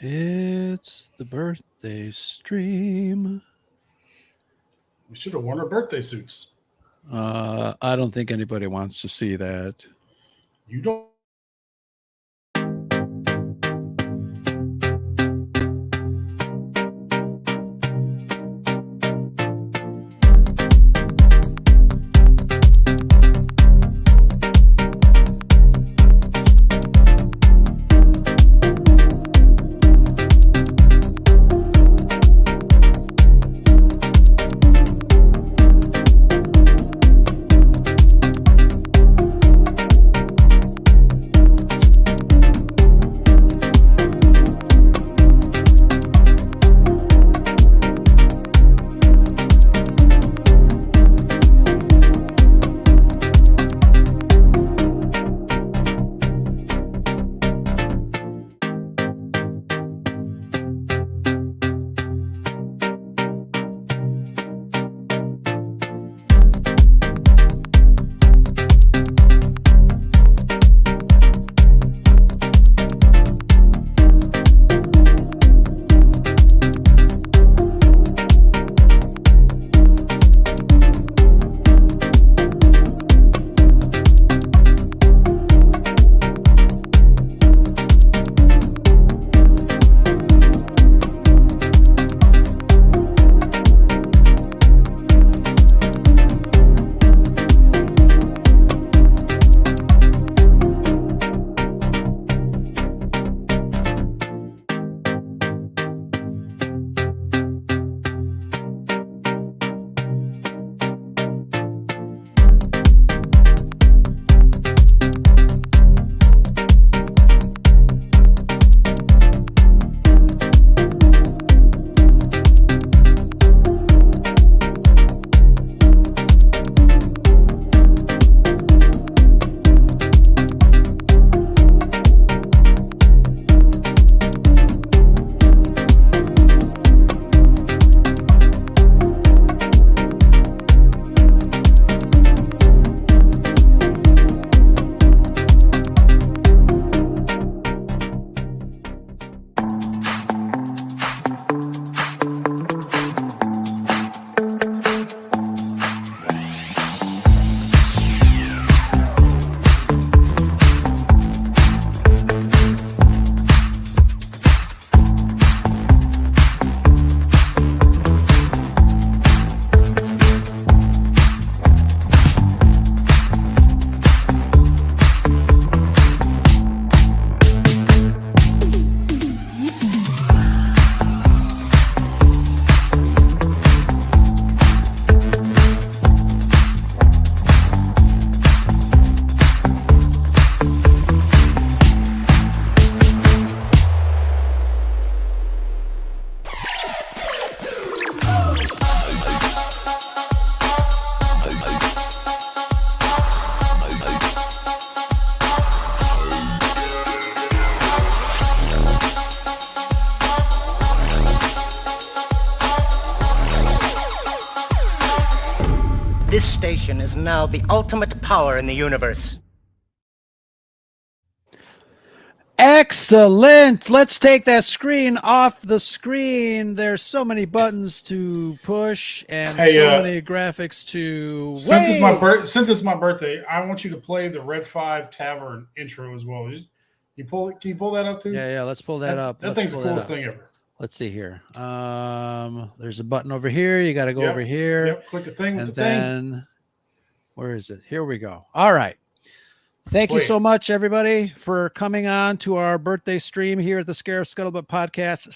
It's the birthday stream. We should have worn our birthday suits. I don't think anybody wants to see that. You don't. This station is now the ultimate power in the universe. Excellent. Let's take that screen off the screen. There's so many buttons to push and so many graphics to since it's my birthday, I want you to play the Red 5 Tavern intro as well. Can you pull that up too? Yeah, let's pull that up. That thing's the coolest thing ever. Let's see here. There's a button over here. You got to go over here. Yep, click the thing with and the then, thing. Where is it? Here we go. All right. Thank you so much, everybody, for coming on to our birthday stream here at the Scarif Scuttlebutt Podcast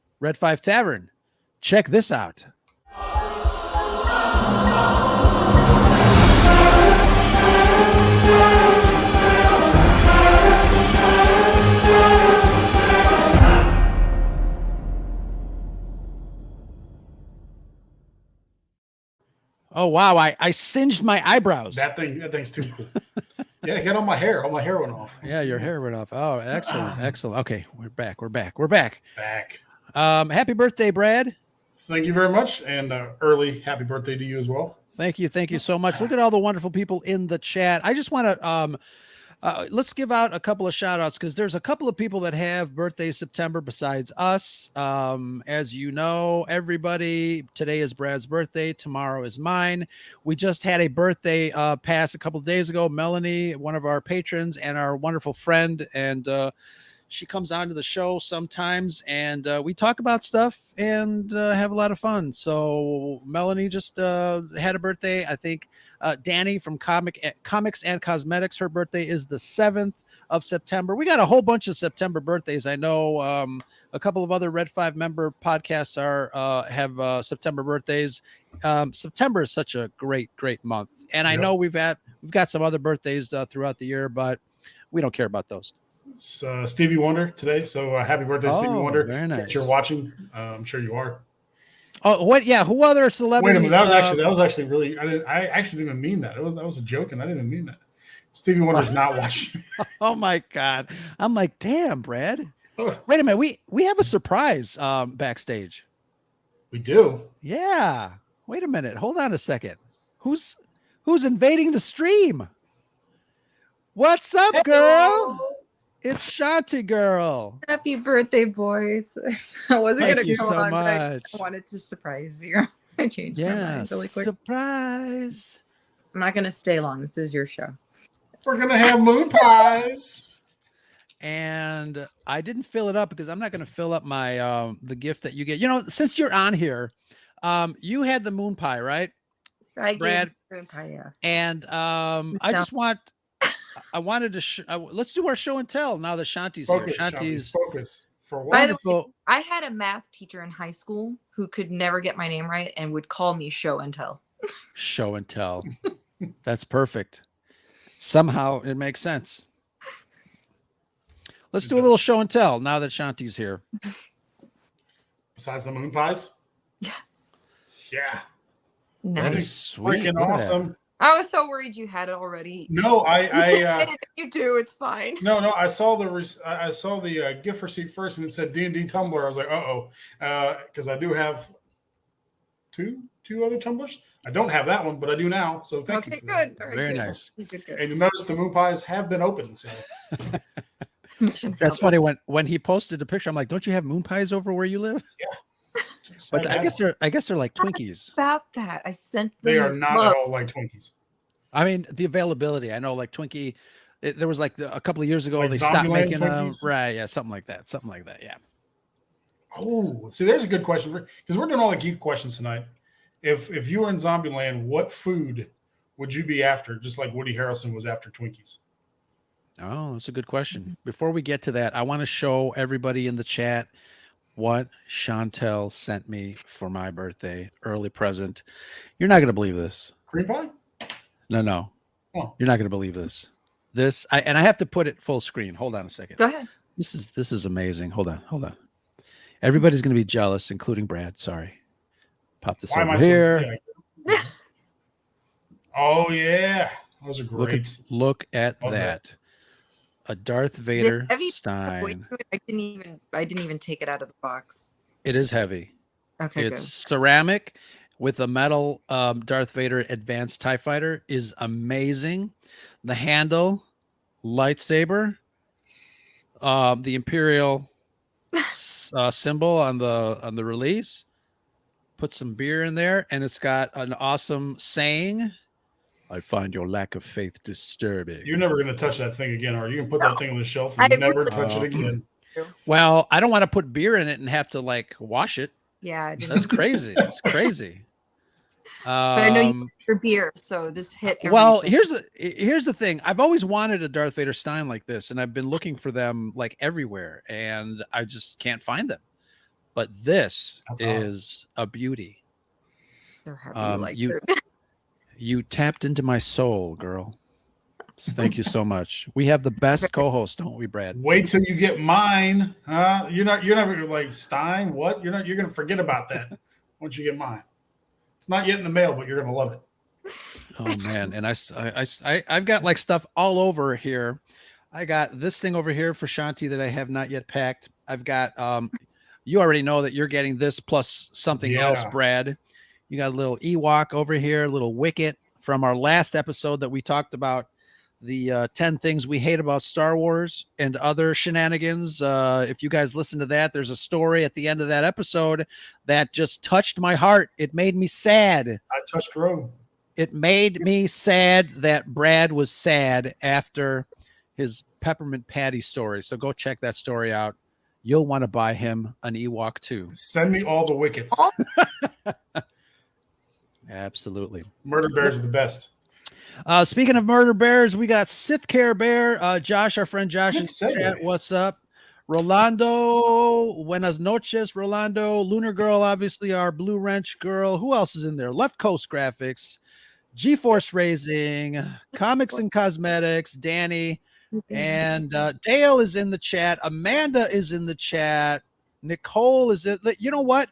/ Red 5 Tavern. Check this out. Oh, wow. I singed my eyebrows. That thing's too cool. Yeah, get on my hair. All my hair went off. Yeah, your hair went off. Oh, excellent. Excellent. Okay, we're back. Happy birthday, Brad. Thank you very much. And early happy birthday to you as well. Thank you so much. Look at all the wonderful people in the chat. I just want to Let's give out a couple of shout outs because there's a couple of people that have birthdays September besides us. As you know, everybody, today is Brad's birthday. Tomorrow is mine. We just had a birthday pass a couple of days ago. Melanie, one of our patrons and our wonderful friend, and she comes on to the show sometimes, and we talk about stuff and have a lot of fun. So Melanie just had a birthday. I think Danny from Comics and Cosmetics, her birthday is the 7th of September. We got a whole bunch of September birthdays. I know a couple of other Red 5 member podcasts have September birthdays. September is such a great month, and I know we've got some other birthdays throughout the year, but we don't care about those. It's Stevie Wonder today, so happy birthday, Stevie Wonder. Very nice. If you're watching, I'm sure you are. Oh, what? Yeah, who other celebrities? Wait a minute, that was actually really. I actually didn't even mean that. That was a joke, and I didn't even mean that. Stevie Wonder's not watching. Oh my God, I'm like, damn, Brad. Wait a minute, we have a surprise backstage. We do. Yeah. Wait a minute. Hold on a second. Who's invading the stream? What's up, girl? It's Shanti girl. Happy birthday, boys. I wasn't Thank going you to go so on, but I much. wanted to surprise you. I changed my mind really quick. Surprise. I'm not going to stay long. This is your show. We're going to have moon pies. And I didn't fill it up because I'm not going to fill up my the gift that you get. You know, since you're on here, you had the moon pie, right? I Brad? moon pie, yeah. And I wanted to let's do our show and tell now that Shanti's here. Shanti's focus. For what? By the way, I had a math teacher in high school who could never get my name right and would call me show and tell. Show and tell. That's perfect. Somehow it makes sense. Let's do a little show and tell now that Shanti's here. Besides the moon pies? Yeah. Yeah. That is sweet. Freaking awesome. I was so worried you had it already. No, you do. It's fine. No. I saw the gift receipt first, and it said D&D Tumblr. I was like, because I do have two other tumblers. I don't have that one, but I do now. So thank you. Okay, good. That. Right, Very good. nice. Good. And you notice the moon pies have been opened. So. That's funny. When he posted the picture, I'm like, "Don't you have moon pies over where you live?" Yeah. But I guess they're like Twinkies. About that, I sent them. They are not at all like Twinkies. I mean, the availability. I know, like Twinkie. There was like a couple of years ago like they stopped Zombieland making Twinkies? Right? Yeah, something like that. Yeah. Oh, see, there's a good question because we're doing all the geek questions tonight. If you were in Zombieland, what food would you be after? Just like Woody Harrelson was after Twinkies. Oh, that's a good question. Before we get to that, I want to show everybody in the chat what Chantel sent me for my birthday, early present. You're not going to believe this. Cream pie? No. Oh. You're not going to believe this. I have to put it full screen. Hold on a second. Go ahead. This is amazing. Hold on. Everybody's going to be jealous, including Brad. Sorry. Pop this over here. Oh yeah, those are great. Look at that. A Darth Vader Stein. I didn't even take it out of the box. It is heavy. Okay, it's ceramic with a metal Darth Vader Advanced TIE Fighter is amazing. The handle, lightsaber, the Imperial symbol on the release. Put some beer in there, and it's got an awesome saying. I find your lack of faith disturbing. You're never going to touch that thing again, or you can put that thing on the shelf and never touch it again. Well, I don't want to put beer in it and have to like wash it. Yeah, that's crazy. That's crazy. But I know you your beer, so this hit. Well, here's the thing. I've always wanted a Darth Vader Stein like this, and I've been looking for them like everywhere, and I just can't find them. But this is a beauty. So happy you tapped into my soul, girl. So thank you so much. We have the best co-host, don't we, Brad? Wait till you get mine. You're never like Stein. What? You're going to forget about that once you get mine. It's not yet in the mail, but you're going to love it. Oh man. And I've got like stuff all over here. I got this thing over here for Shanti that I have not yet packed. I've got, you already know that you're getting this plus something else, Brad. You got a little Ewok over here, a little Wicket from our last episode that we talked about the 10 things we hate about Star Wars and other shenanigans. If you guys listen to that, there's a story at the end of that episode that just touched my heart. It made me sad. I touched road. It made me sad that Brad was sad after his peppermint patty story. So go check that story out. You'll want to buy him an Ewok too. Send me all the wickets. Absolutely. Murder bears are the best. Speaking of murder bears, we got Sith Care Bear. Josh, our friend Josh in Good chat. segue. What's up? Rolando, buenas noches, Rolando. Lunar Girl, obviously our Blue Wrench Girl. Who else is in there? Left Coast Graphics, GeForce Racing, Comics and Cosmetics, Danny, and Dale is in the chat. Amanda is in the chat. Nicole is in. You know what?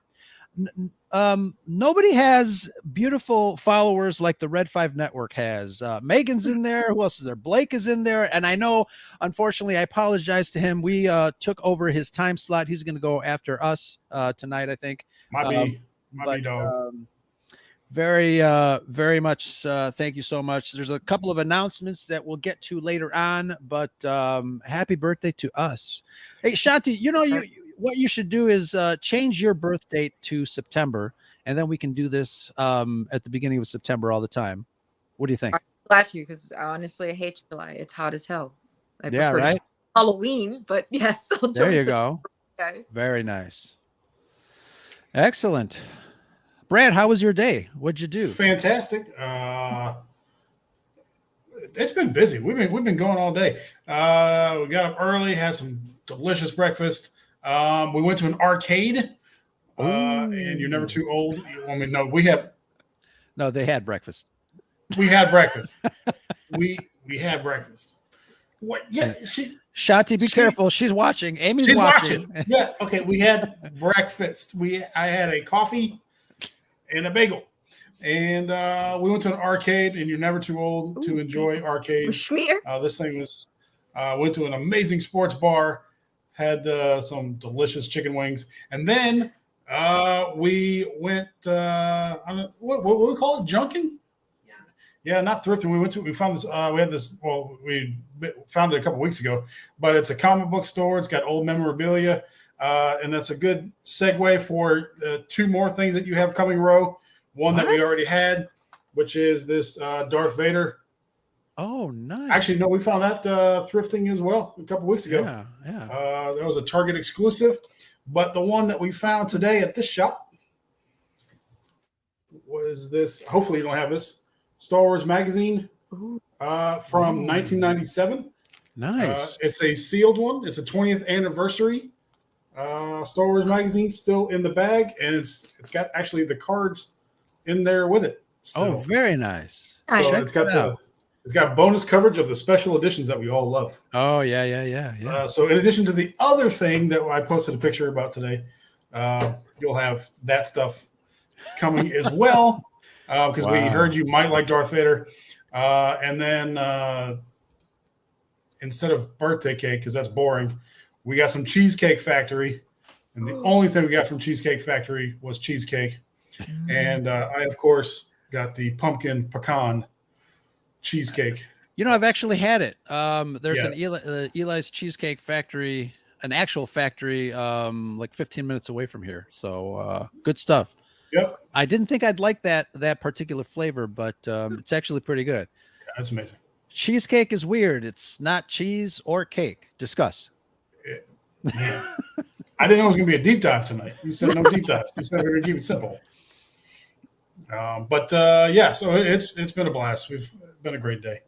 Nobody has beautiful followers like the Red 5 Network has. Megan's in there. Who else is there? Blake is in there. And I know, unfortunately, I apologize to him. We took over his time slot. He's going to go after us tonight, I think. Might be dog. Very much. Thank you so much. There's a couple of announcements that we'll get to later on, but happy birthday to us. Hey, Shanti, what you should do is change your birth date to September, and then we can do this at the beginning of September all the time. What do you think? I'm glad to, because honestly, I hate July. It's hot as hell. I Yeah, prefer right? Halloween, but yes. I'll There join you September, go. guys. Very nice. Excellent. Brad, how was your day? What'd you do? Fantastic. It's been busy. We've been going all day. We got up early, had some delicious breakfast. We went to an arcade. And you're never too old. I mean, no, they had breakfast. We had breakfast. we had breakfast. What? Yeah, Shanti, be careful. She's watching. Amy's watching. Yeah. Okay. We had breakfast. I had a coffee and a bagel, and we went to an arcade. And you're never too old to enjoy arcades. Schmear. This thing was. Went to an amazing sports bar. Had some delicious chicken wings, and then we went. What do we call it? Junking. Yeah, not thrifting. We found this. We had this. Well, we found it a couple weeks ago, but it's a comic book store. It's got old memorabilia, and that's a good segue for two more things that you have coming, Ro. One that we already had, which is this Darth Vader. Oh, nice. Actually, no, we found that thrifting as well a couple weeks ago. Yeah. That was a Target exclusive, but the one that we found today at this shop was this. Hopefully, you don't have this. Star Wars magazine from 1997. Nice. It's a sealed one. It's a 20th anniversary Star Wars magazine still in the bag, and it's got actually the cards in there with it. Still. Oh, very nice. So it's got bonus coverage of the special editions that we all love. Oh, yeah. So in addition to the other thing that I posted a picture about today, you'll have that stuff coming as well. Because we heard you might like Darth Vader. And then instead of birthday cake, because that's boring, we got some Cheesecake Factory. And the only thing we got from Cheesecake Factory was cheesecake. And I, of course, got the pumpkin pecan cheesecake. I've actually had it. There's an Eli's Cheesecake Factory, an actual factory, like 15 minutes away from here. So good stuff. Yep. I didn't think I'd like that particular flavor, but it's actually pretty good. Yeah, that's amazing. Cheesecake is weird. It's not cheese or cake. Discuss. Man, I didn't know it was going to be a deep dive tonight. You said no deep dives. You said we were going to keep it simple. So it's been a blast. We've been a great day.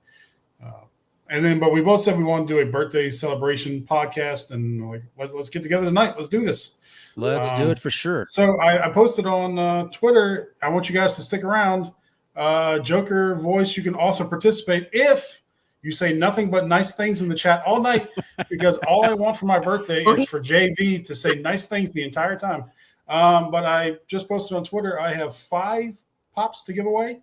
But we both said we want to do a birthday celebration podcast, and let's get together tonight. Let's do this. Let's do it for sure. So I posted on Twitter. I want you guys to stick around. Joker voice, you can also participate if you say nothing but nice things in the chat all night, because all I want for my birthday is for JV to say nice things the entire time. But I just posted on Twitter, I have 5 pops to give away.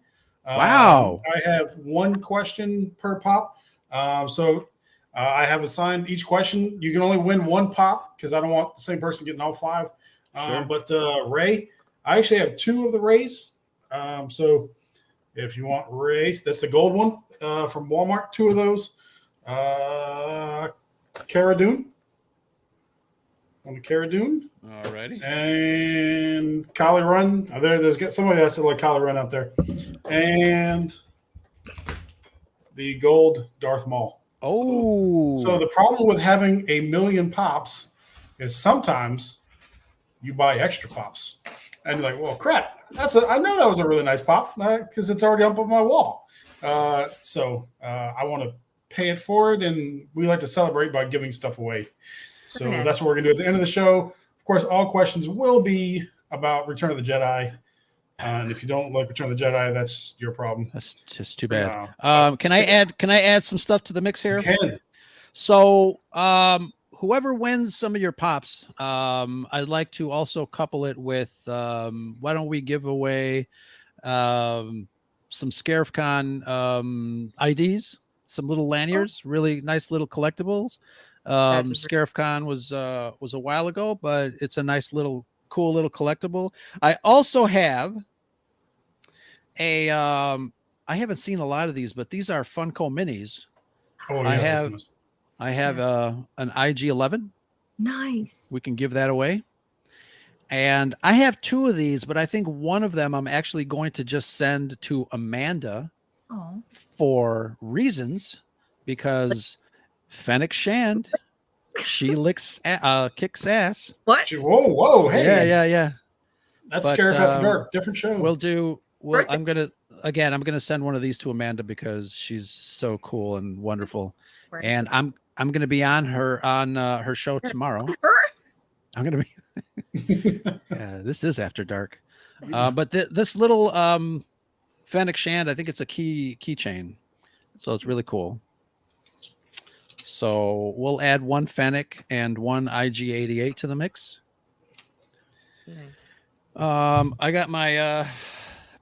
Wow. I have 1 question per pop. I have assigned each question. You can only win 1 pop because I don't want the same person getting all 5. Sure. But Ray, I actually have 2 of the Rays. So If you want race, that's the gold one from Walmart. 2 of those. Cara Dune. On the Cara Dune. Alrighty. And Kylie Run. There's got somebody that said like Kylie Run out there. And the gold Darth Maul. Oh. So the problem with having a million pops is sometimes you buy extra pops. And you're like, well, crap. I know that was a really nice pop because it's already up on my wall. So I want to pay it forward, and we like to celebrate by giving stuff away. So that's what we're going to do at the end of the show. Of course, all questions will be about Return of the Jedi. And if you don't like Return of the Jedi, that's your problem. That's just too bad. No. Can I add some stuff to the mix here? You can. So whoever wins some of your pops, I'd like to also couple it with why don't we give away some ScarifCon IDs, some little lanyards, really nice little collectibles. ScarifCon was a while ago, but it's a nice little cool little collectible. I also have I haven't seen a lot of these, but these are Funko minis. Oh, yeah, I have an IG-11. Nice. We can give that away. And I have 2 of these, but I think one of them I'm actually going to just send to Amanda for reasons, because Fennec Shand, she kicks ass. What? Whoa, hey. Yeah. That's Scarif After Dark, different show. I'm gonna send one of these to Amanda because she's so cool and wonderful. And I'm gonna be on her show tomorrow. I'm gonna be this is After Dark. But this little Fennec Shand, I think it's a keychain. So it's really cool. So we'll add 1 Fennec and 1 IG-88 to the mix. Nice. I got my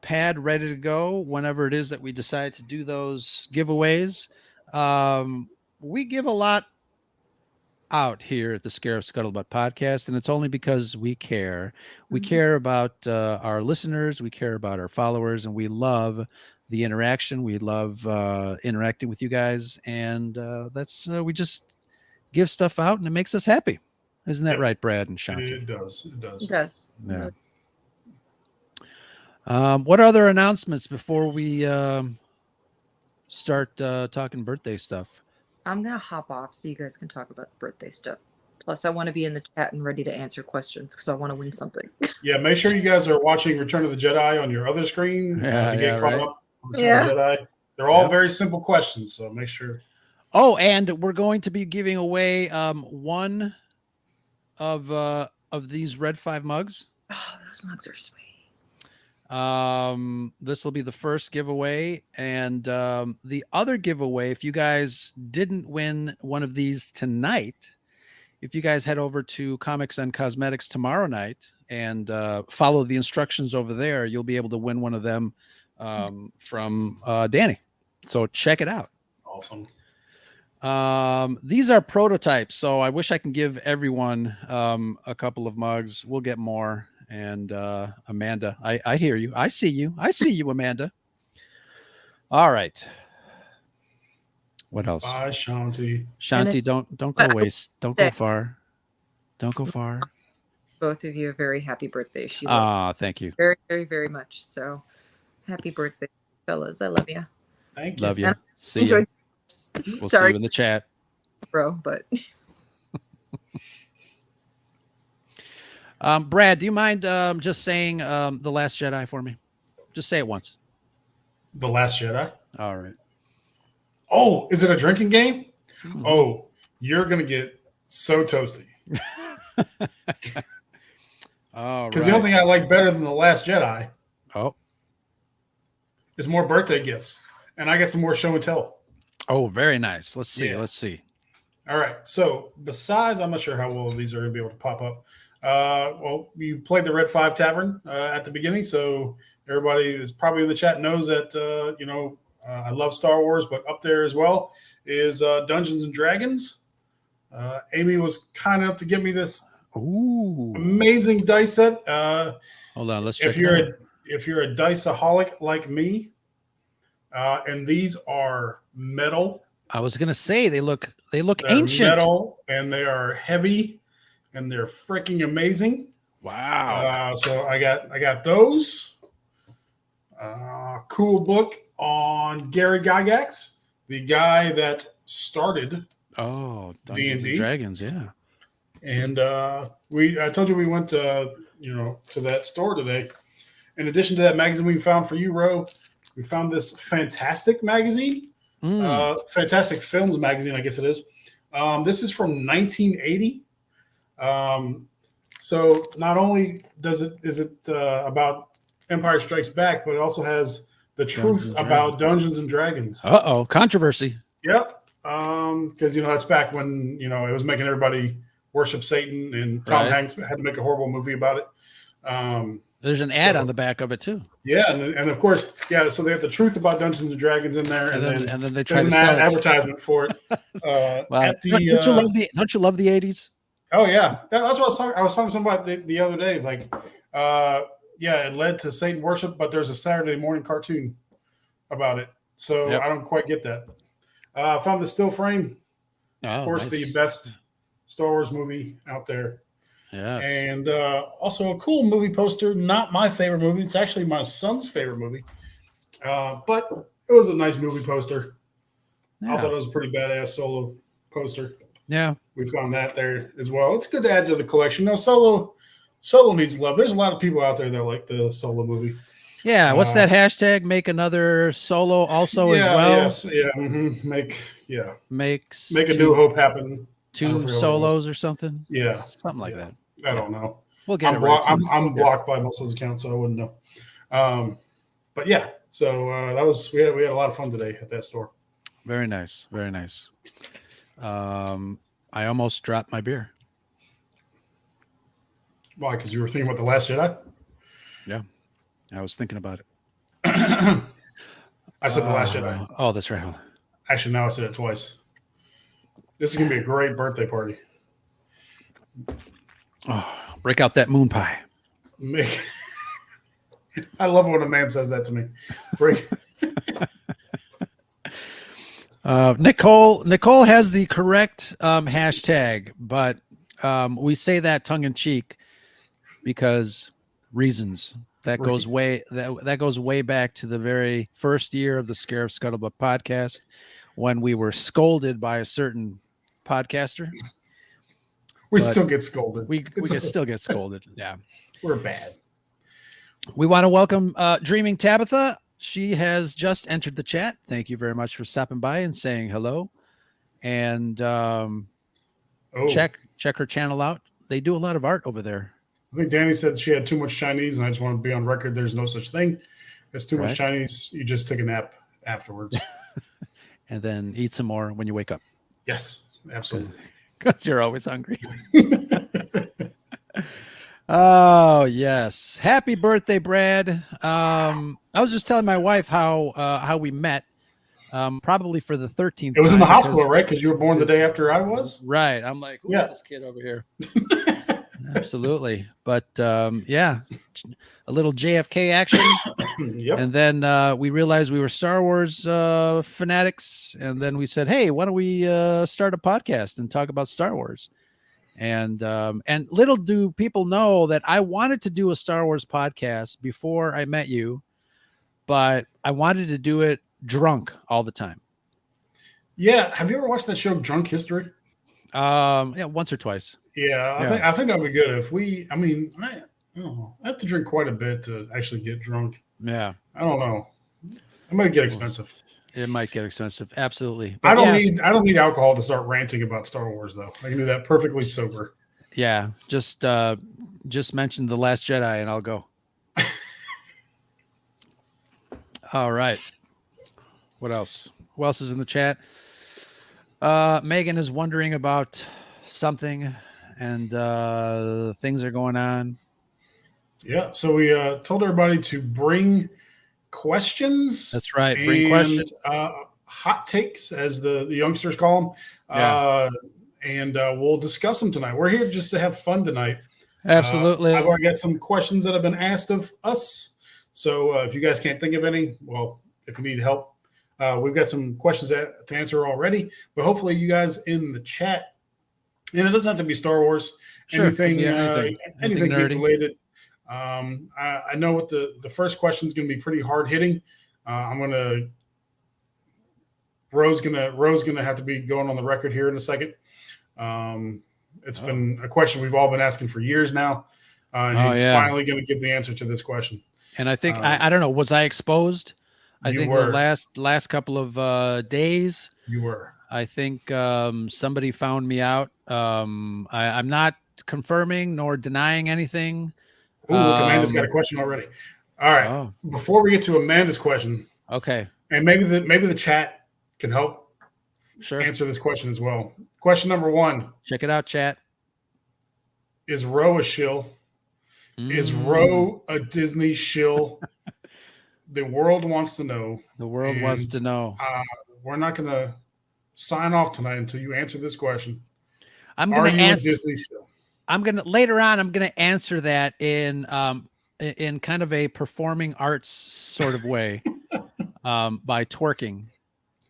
pad ready to go whenever it is that we decide to do those giveaways. We give a lot out here at the Scarif Scuttlebutt podcast, and it's only because we care. We care about our listeners, we care about our followers, and we love the interaction. We love interacting with you guys, and we just give stuff out, and it makes us happy. Isn't that right, Brad and Shanti? It does. Yeah. What other announcements before we start talking birthday stuff? I'm going to hop off so you guys can talk about birthday stuff. Plus, I want to be in the chat and ready to answer questions because I want to win something. Yeah, make sure you guys are watching Return of the Jedi on your other screen to get caught up on Return of the Jedi. They're all very simple questions, so make sure. Oh, and we're going to be giving away 1 of these Red 5 mugs. Oh, those mugs are sweet. This will be the first giveaway, and the other giveaway, if you guys didn't win one of these tonight, if you guys head over to Comics and Cosmetics tomorrow night and follow the instructions over there, you'll be able to win one of them from Danny. So check it out. Awesome. These are prototypes, so I wish I can give everyone a couple of mugs. We'll get more. And Amanda, I hear you. I see you, Amanda. All right. What else? Bye, Shanti. Shanti, don't go waste. Don't go far. Don't go far. Both of you a very happy birthday, Sheila. Thank you. Very, very, very much. So happy birthday, fellas. I love you. Thank you. Love you. See you. We'll see you in the chat. Bro, but Brad, do you mind just saying The Last Jedi for me? Just say it once. The Last Jedi? All right. Oh, is it a drinking game? Mm-hmm. Oh, you're going to get so toasty. Because the only thing I like better than The Last Jedi is more birthday gifts. And I get some more show and tell. Oh, very nice. Let's see. Let's see. All right. So besides, I'm not sure how well these are going to be able to pop up. Well, we played the Red 5 Tavern at the beginning, so everybody that's probably in the chat knows that I love Star Wars, but up there as well is Dungeons and Dragons. Amy was kind enough to give me this amazing dice set. Hold on, let's check. If you're a diceaholic like me, and these are metal. I was gonna say they look They're ancient. metal, and they are heavy, and they're freaking amazing. Wow. So I got those. Cool book on Gary Gygax, the guy that started Oh, Dungeons D&D. and Dragons, yeah. And I told you we went to that store today. In addition to that magazine we found for you, Ro, we found this Fantastic magazine, Fantastic Films magazine, I guess it is. This is from 1980. So not only is it about Empire Strikes Back, but it also has the truth about Dungeons and Dragons. Uh-oh, controversy. Yep. Because that's back when it was making everybody worship Satan, and Tom Hanks had to make a horrible movie about it. There's an ad on the back of it too. Yeah, and of course, yeah. So they have the truth about Dungeons and Dragons in there, and then they try to sell an advertisement for it. Wow. Don't you love the 80s? Oh yeah, that's what I was talking. I was talking to somebody the other day. Like, it led to Satan worship, but there's a Saturday morning cartoon about it. So I don't quite get that. I found the still frame. Of course, the best Star Wars movie out there. Yeah. And also a cool movie poster. Not my favorite movie. It's actually my son's favorite movie. But it was a nice movie poster. Yeah. I thought it was a pretty badass Solo poster. Yeah. We found that there as well. It's good to add to the collection. No, Solo needs love. There's a lot of people out there that like the Solo movie. Yeah. What's that hashtag? Make another Solo also as well. Yes. Yeah. Mm-hmm. Make a two, New Hope happen. 2 solos or something. Yeah. Something like that. I don't know. We'll get I'm blocked by most of those accounts, so I wouldn't know. But yeah, so we had a lot of fun today at that store. Very nice. Very nice. I almost dropped my beer. Why? Because you were thinking about The Last Jedi? Yeah. I was thinking about it. I said The Last Jedi. Oh, that's right. Actually, now I said it twice. This is going to be a great birthday party. Oh, break out that moon pie. I love when a man says that to me. Nicole has the correct hashtag, but we say that tongue in cheek because reasons. That goes way back to the very first year of the Scarif Scuttlebutt podcast, when we were scolded by a certain podcaster. We still get scolded. We can still get scolded. Yeah, we're bad. We want to welcome Dreaming Tabitha. She has just entered the chat. Thank you very much for stopping by and saying hello. And check her channel out. They do a lot of art over there. I think Danny said she had too much Chinese, and I just want to be on record. There's no such thing. It's too much Chinese. You just take a nap afterwards. And then eat some more when you wake up. Yes, absolutely. Because you're always hungry. Oh, yes. Happy birthday, Brad. I was just telling my wife how we met. Probably for the 13th. It was in the hospital, right? Because you were born the day after I was? Right. I'm like, who's this kid over here? Absolutely. But a little JFK action. Yep. And then we realized we were Star Wars fanatics. And then we said, hey, why don't we start a podcast and talk about Star Wars? And little do people know that I wanted to do a Star Wars podcast before I met you, but I wanted to do it drunk all the time. Yeah. Have you ever watched that show Drunk History? Yeah, once or twice. Yeah, I think that'd be good if I have to drink quite a bit to actually get drunk. Yeah. I don't know. It might get expensive. It might get expensive. Absolutely. But I don't need alcohol to start ranting about Star Wars though. I can do that perfectly sober. Yeah. Just mention The Last Jedi and I'll go. All right. What else? Who else is in the chat? Megan is wondering about something, and things are going on. Yeah, so we told everybody to bring questions. That's right. Bring questions. Hot takes, as the youngsters call them. And we'll discuss them tonight. We're here just to have fun tonight. Absolutely. I've already got some questions that have been asked of us. So if you guys can't think of any, well, if you need help We've got some questions to answer already, but hopefully you guys in the chat, and it doesn't have to be Star Wars, Sure, anything, anything geek nerdy. related. I know what the first question is going to be pretty hard hitting. Ro's gonna have to be going on the record here in a second. It's been a question we've all been asking for years now, and he's finally going to give the answer to this question. And I think I don't know, was I exposed? I think were. the last couple of days. You were. I think somebody found me out. I'm not confirming nor denying anything. Ooh, look, Amanda's got a question already. All right. Before we get to Amanda's question, okay, and maybe the chat can help answer this question as well. Question number 1. Check it out, chat. Is Ro a shill? Is Ro a Disney shill? The world wants to know. The world wants to know. We're not going to sign off tonight until you answer this question. I'm going to answer. Disney shill? Later on. I'm going to answer that in kind of a performing arts sort of way, by twerking.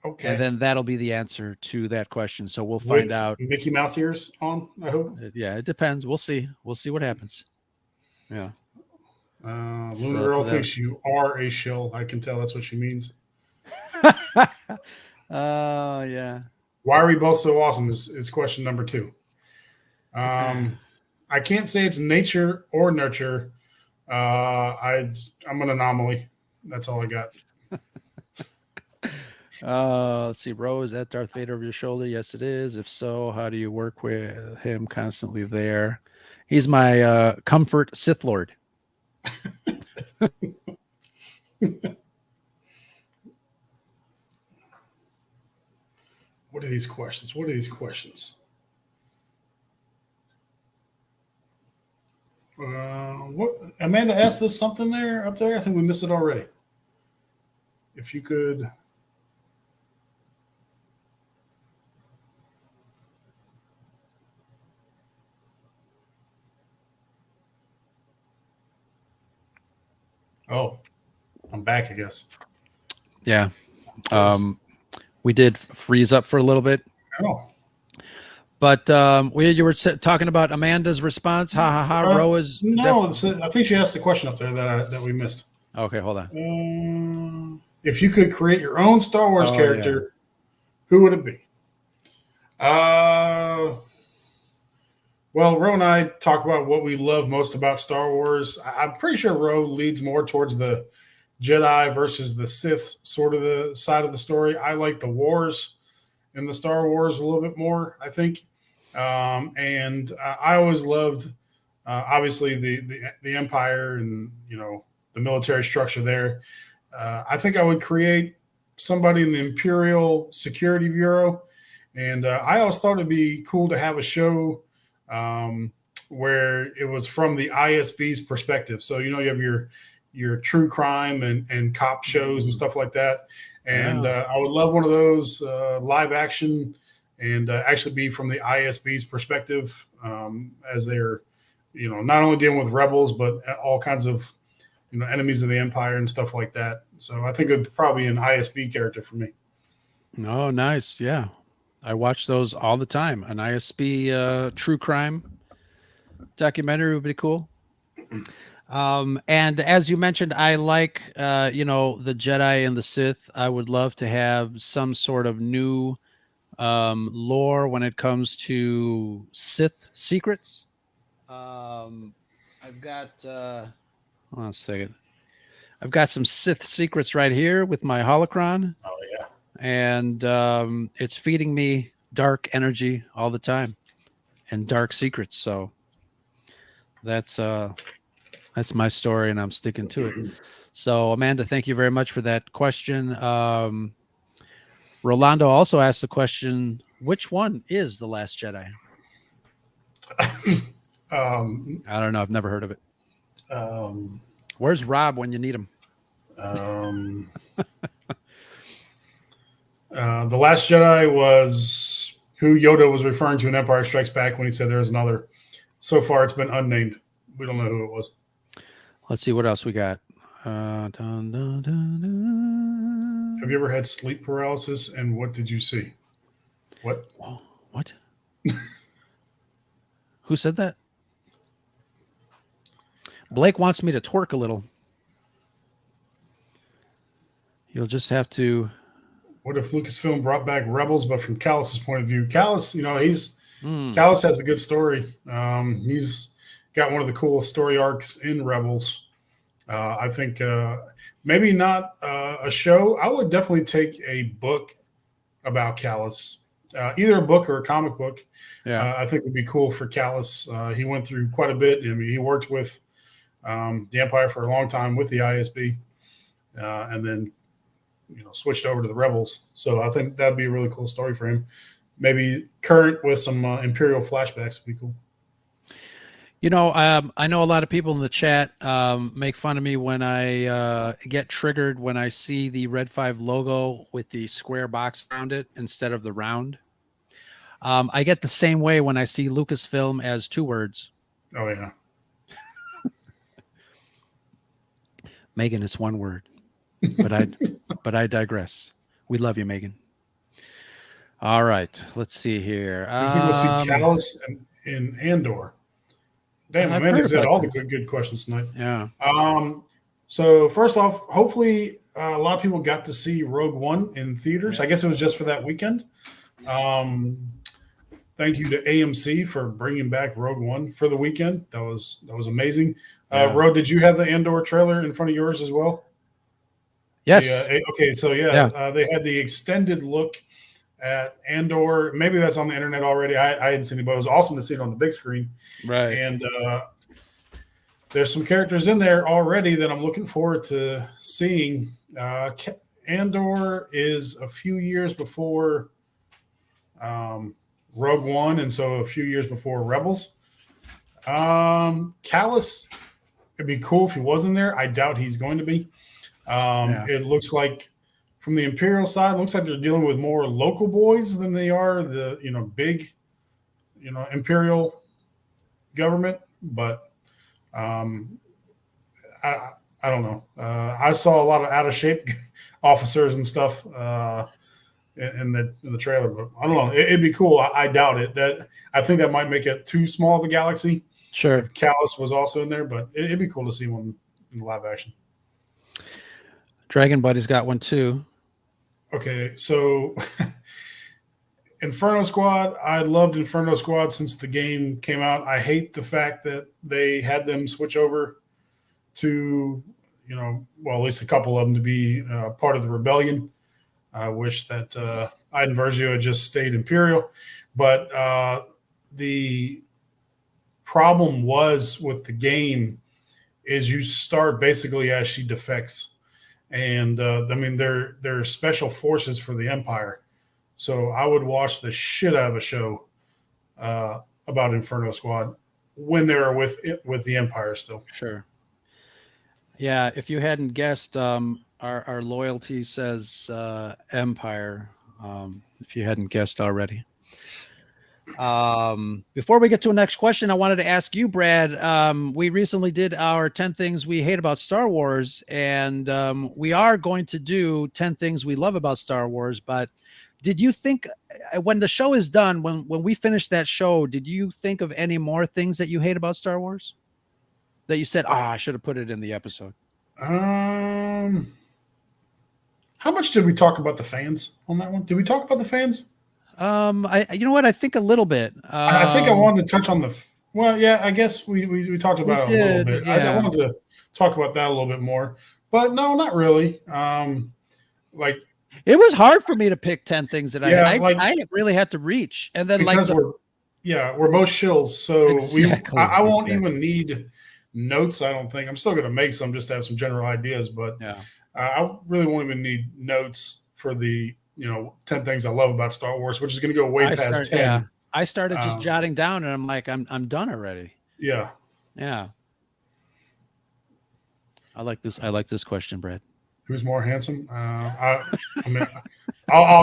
Okay. And then that'll be the answer to that question. So we'll find out. Mickey Mouse ears on, I hope. Yeah, it depends. We'll see. We'll see what happens. Yeah. Luna Girl thinks you are a shill. I can tell that's what she means. Yeah. Why are we both so awesome is question number 2. I can't say it's nature or nurture. I'm an anomaly. That's all I got. Let's see. Ro, is that Darth Vader over your shoulder? Yes, it is. If so, how do you work with him constantly there? He's my comfort Sith Lord. What are these questions? What Amanda asked us something up there? I think we missed it already. If you could. Oh, I'm back, I guess. Yeah. We did freeze up for a little bit. Oh. But you were talking about Amanda's response. Ha ha ha. Ro is no. I think she asked the question up there that we missed. Okay, hold on. If you could create your own Star Wars character, who would it be? Well, Ro and I talk about what we love most about Star Wars. I'm pretty sure Ro leads more towards the Jedi versus the Sith sort of the side of the story. I like the wars in the Star Wars a little bit more, I think. And I always loved, obviously, the Empire and, the military structure there. I think I would create somebody in the Imperial Security Bureau. And I always thought it'd be cool to have a show where it was from the ISB's perspective. So, you have your true crime and cop shows and stuff like that. And I would love one of those live action and actually be from the ISB's perspective as they're, not only dealing with rebels, but all kinds of, enemies of the Empire and stuff like that. So I think it'd probably be an ISB character for me. Oh, nice. Yeah. I watch those all the time. An ISB true crime documentary would be cool. And as you mentioned, I like, the Jedi and the Sith. I would love to have some sort of new lore when it comes to Sith secrets. I've got, hold on a second. I've got some Sith secrets right here with my holocron. Oh, yeah. And it's feeding me dark energy all the time and dark secrets. So that's my story, and I'm sticking to it. So, Amanda, thank you very much for that question. Rolando also asked the question, which one is The Last Jedi? I don't know. I've never heard of it. Where's Rob when you need him? The Last Jedi was who Yoda was referring to in Empire Strikes Back when he said there's another. So far, it's been unnamed. We don't know who it was. Let's see what else we got. Have you ever had sleep paralysis, and what did you see? What? Whoa, what? Who said that? Blake wants me to twerk a little. You'll just have to. What if Lucasfilm brought back Rebels, but from Callus's point of view? Callus, Callus has a good story. He's got one of the coolest story arcs in Rebels. I think maybe not a show. I would definitely take a book about Callus, either a book or a comic book. Yeah, I think would be cool for Callus. He went through quite a bit. I mean, he worked with the Empire for a long time with the ISB, and then switched over to the Rebels. So I think that'd be a really cool story for him. Maybe current with some Imperial flashbacks would be cool. I know a lot of people in the chat make fun of me when I get triggered when I see the Red 5 logo with the square box around it instead of the round. I get the same way when I see Lucasfilm as 2 words. Oh, yeah. Megan is 1 word, but I digress. We love you, Megan. All right, let's see here. I think we'll see Callus in Andor. Damn, Amanda's got all the good questions tonight. Yeah. So first off, hopefully a lot of people got to see Rogue One in theaters. I guess it was just for that weekend. Thank you to AMC for bringing back Rogue One for the weekend. That was amazing. Yeah. Ro, did you have the Andor trailer in front of yours as well? Yes. Okay. So they had the extended look at Andor. Maybe that's on the internet already. I hadn't seen it, but it was awesome to see it on the big screen. Right. And there's some characters in there already that I'm looking forward to seeing. Andor is a few years before Rogue One, and so a few years before Rebels. Callus, it'd be cool if he wasn't there. I doubt he's going to be. It looks like from the Imperial side, it looks like they're dealing with more local boys than they are the big Imperial government. But I don't know. I saw a lot of out of shape officers and stuff in the trailer, but I don't know. It'd be cool. I doubt it. I think that might make it too small of a galaxy. Sure. If Callus was also in there, but it'd be cool to see one in live action. Dragon Buddy's got one too. Okay, so Inferno Squad. I loved Inferno Squad since the game came out. I hate the fact that they had them switch over to, at least a couple of them to be part of the rebellion. I wish that Iden Versio had just stayed Imperial. But the problem was with the game is you start basically as she defects. And they're special forces for the Empire. So I would watch the shit out of a show about Inferno Squad when they were with the Empire still. Sure. Yeah, if you hadn't guessed, our loyalty says Empire. If you hadn't guessed already. Before we get to the next question, I wanted to ask you, Brad. We recently did our 10 things we hate about Star Wars, and we are going to do 10 things we love about Star Wars. But did you think, when the show is done, when we finish that show, did you think of any more things that you hate about Star Wars that you said, I should have put it in the episode? How much did we talk about the fans on that one? Did we talk about the fans? I think a little bit. I think I wanted to touch on I guess we talked about it a little bit. Yeah. I wanted to talk about that a little bit more, but no, not really. It was hard for me to pick 10 things that I really had to reach. And then because we're both shills. So Exactly. I won't even need notes. I don't think. I'm still going to make some just to have some general ideas, but I really won't even need notes for the 10 things I love about Star Wars, which is going to go way past 10. Yeah. I started just jotting down, and I'm like, I'm done already. Yeah. Yeah. I like this question, Brad. Who's more handsome? I'll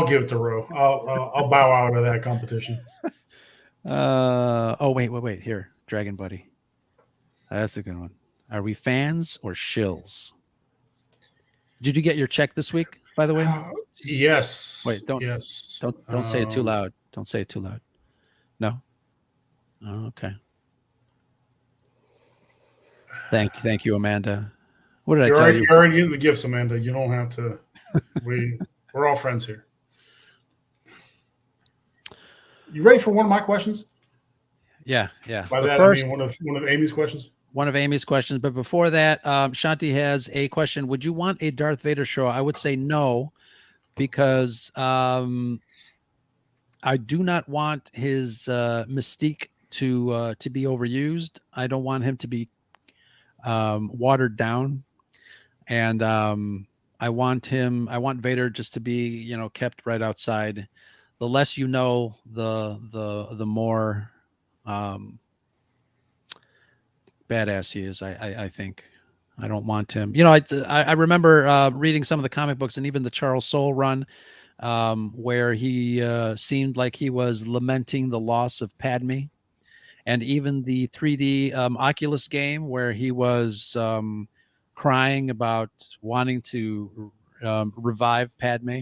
give it to Ro. I'll bow out of that competition. Wait. Here, Dragon Buddy. That's a good one. Are we fans or shills? Did you get your check this week? by the way? Yes. Wait, don't Yes. don't say it too loud. Don't say it too loud. No. Oh, okay. Thank you, Amanda. What did I tell you? You're already getting the gifts, Amanda. You don't have to. We're all friends here. You ready for one of my questions? Yeah. By But that first, I mean one of Amy's questions. one of Amy's questions. But before that, Shanti has a question. Would you want a Darth Vader show? I would say no, because I do not want his mystique to be overused. I don't want him to be watered down, and I want Vader just to be kept right outside. The less you know, the more badass he is. I think. I don't want him. I remember reading some of the comic books and even the Charles Soule run, where he seemed like he was lamenting the loss of Padme, and even the 3D Oculus game where he was crying about wanting to revive Padme.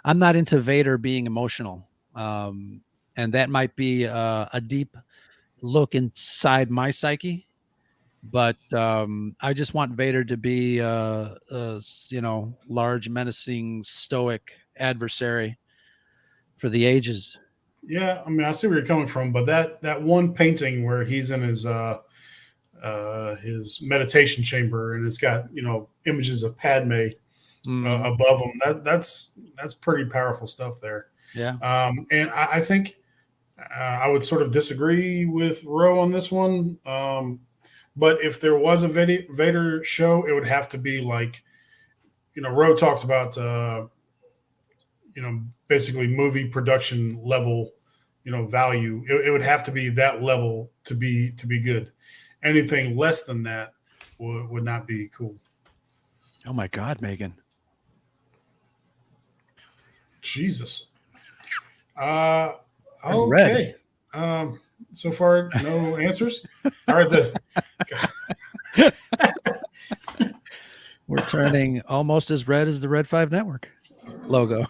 I'm not into Vader being emotional, and that might be a deep look inside my psyche. But I just want Vader to be large, menacing, stoic adversary for the ages. Yeah, I mean, I see where you're coming from, but that one painting where he's in his meditation chamber and it's got images of Padme above him. That's pretty powerful stuff there. Yeah. And I think I would sort of disagree with Roe on this one. But if there was a Vader show, it would have to be like, Roe talks about, basically movie production level, value. It would have to be that level to be good. Anything less than that would not be cool. Oh my God, Megan. Jesus. Okay. So far, no answers. All right. We're turning almost as red as the Red 5 Network logo.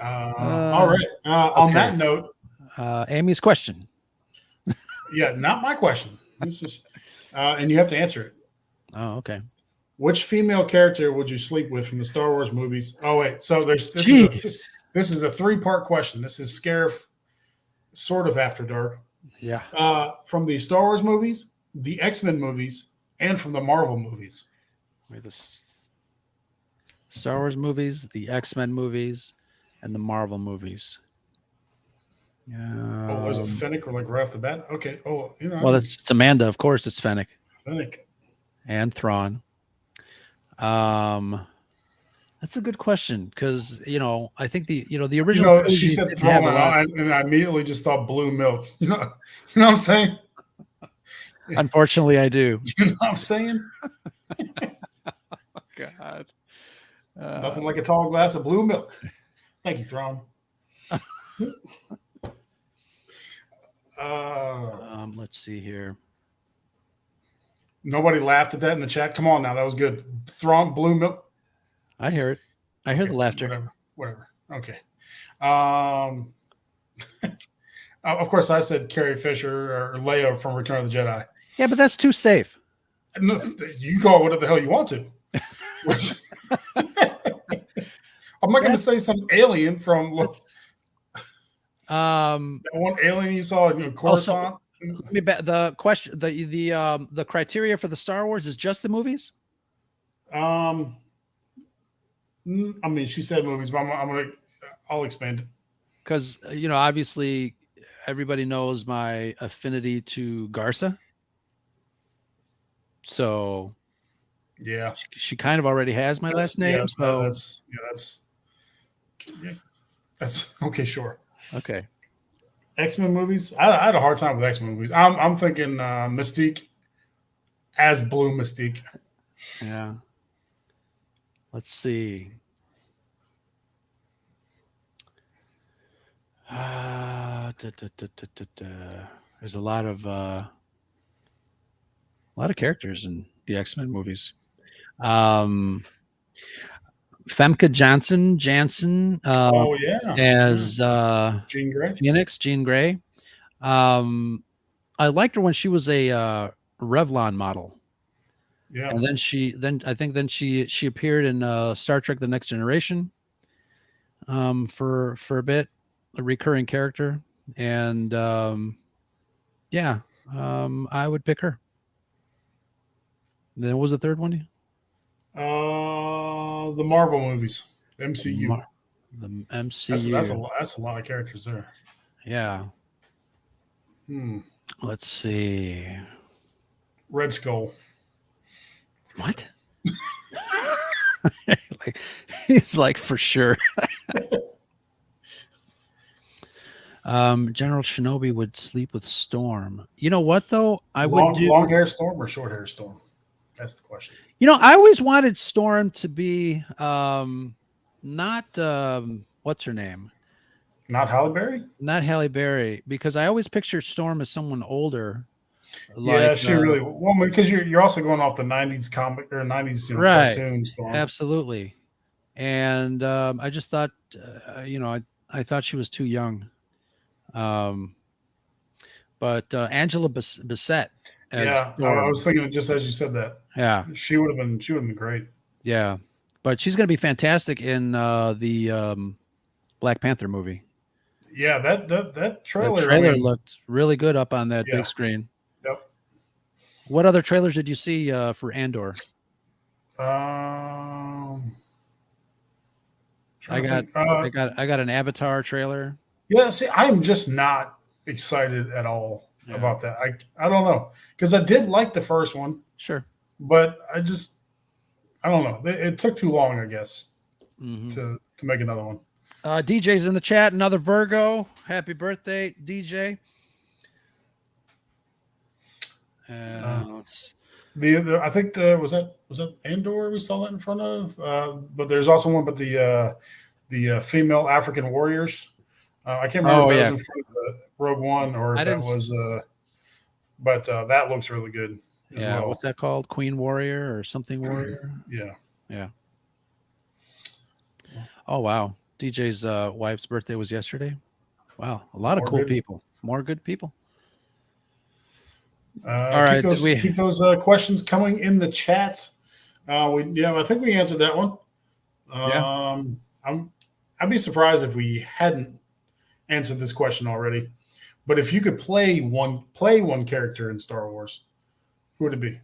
All right. On that note, Amy's question. Yeah, not my question. This is, and you have to answer it. Oh, okay. Which female character would you sleep with from the Star Wars movies? Oh wait, so this is a 3-part question. This is Scarif, sort of After Dark. Yeah. From the Star Wars movies, the X-Men movies, and from the Marvel movies. Wait, the Star Wars movies, the X-Men movies, and the Marvel movies. Oh, there's a Fennec, or like right off the bat. Okay. Oh, well, it's Amanda, of course. It's Fennec. Fennec and Thrawn. That's a good question because I think the original. She said Thrawn, and I immediately just thought blue milk. You know what I'm saying? Unfortunately, I do. You know what I'm saying? God. Nothing like a tall glass of blue milk. Thank you, Thrawn. Let's see here. Nobody laughed at that in the chat. Come on now, that was good. Thrawn, blue milk. I hear it. I hear the laughter. Whatever. Okay. Of course, I said Carrie Fisher or Leia from Return of the Jedi. Yeah, but that's too safe. No, you call it whatever the hell you want to. I'm not going to say some alien from that one alien you saw in Coruscant. Let me bet the question. The criteria for the Star Wars is just the movies. I mean, she said movies, but I'll expand it. Because obviously, everybody knows my affinity to Garza. So, yeah, she kind of already has my last name. Yeah, so that's okay. Sure. Okay. X-Men movies. I had a hard time with X-Men movies. I'm thinking Mystique as Blue Mystique. Yeah. Let's see. There's a lot of characters in the X-Men movies. Femke Janssen Oh yeah, as Jean Grey. Phoenix, Jean Grey. I liked her when she was a Revlon model. Yeah, And then she appeared in Star Trek: The Next Generation for a bit, a recurring character, and I would pick her. Then what was the third one? the Marvel movies, MCU. The MCU. That's a lot of characters there. Yeah. Let's see. Red Skull. What? Like, he's like, for sure. General Shinobi would sleep with Storm. You know what though? Long hair Storm or short hair Storm? That's the question. I always wanted Storm to be not what's her name? Not Halle Berry? Not Halle Berry, because I always picture Storm as someone older. Yeah, she really well, because you're also going off the 90s comic or 90s cartoon Storm. Absolutely. And I just thought I thought she was too young. But Angela Bassett as Storm. I was thinking just as you said that. Yeah. She would have been great. Yeah. But she's going to be fantastic in the Black Panther movie. Yeah, that trailer. The trailer looked really good up on that big screen. Yep. What other trailers did you see for Andor? I got an Avatar trailer. Yeah, see, I am just not excited at all about that. I don't know, because I did like the first one. Sure. But I don't know. It took too long, I guess, to make another one. DJ's in the chat. Another Virgo. Happy birthday, DJ. I think was that Andor we saw that in front of. But there's also one, but the female African warriors. I can't remember if that was in front of the Rogue One or if that was. But that looks really good. As well. What's that called? Queen Warrior or something Warrior? Yeah. Oh wow. DJ's wife's birthday was yesterday. Wow, a lot of cool people. More good people. All right, keep those questions coming in the chat. I think we answered that one. I'd be surprised if we hadn't answered this question already. But if you could play one character in Star Wars, who would it be?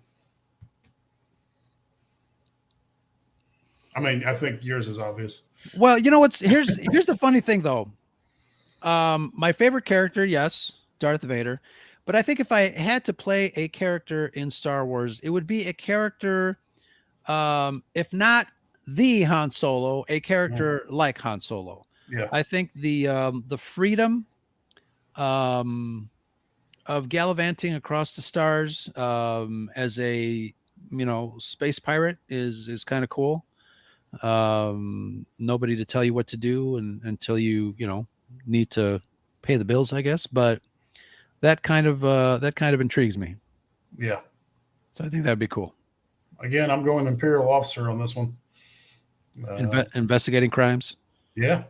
I mean, I think yours is obvious. Well, here's the funny thing though. My favorite character, yes, Darth Vader. But I think if I had to play a character in Star Wars, it would be a character, if not the Han Solo, a character like Han Solo. Yeah. I think the freedom of gallivanting across the stars as a space pirate is kind of cool. Nobody to tell you what to do until you need to pay the bills, I guess. But that kind of intrigues me. Yeah. So I think that'd be cool. Again, I'm going Imperial officer on this one. Investigating crimes. Yeah.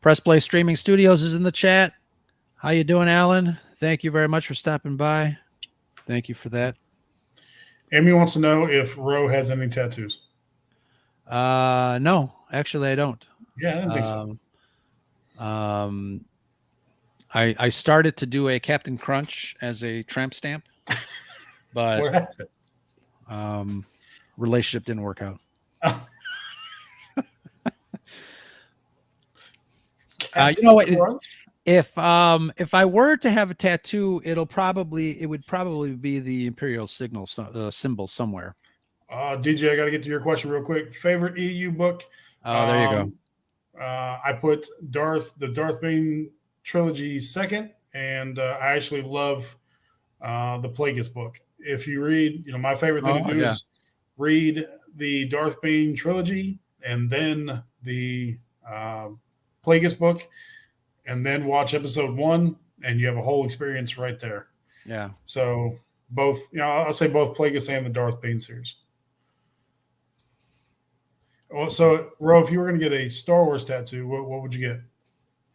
Press Play Streaming Studios is in the chat. How you doing, Alan? Thank you very much for stopping by. Thank you for that. Amy wants to know if Ro has any tattoos. No, actually I don't. Yeah, I didn't think so. I started to do a Captain Crunch as a tramp stamp, but what happened? Relationship didn't work out. You know what? If I were to have a tattoo, it would probably be the Imperial signal symbol somewhere. DJ, I got to get to your question real quick. Favorite EU book? Oh, there you go. I put the Darth Bane trilogy second, and I actually love the Plagueis book. If you read, my favorite thing to do is read the Darth Bane trilogy and then the Plagueis book, and then watch episode 1, and you have a whole experience right there. Yeah. So both, I'll say both Plagueis and the Darth Bane series. Well, so Ro, if you were going to get a Star Wars tattoo, what would you get?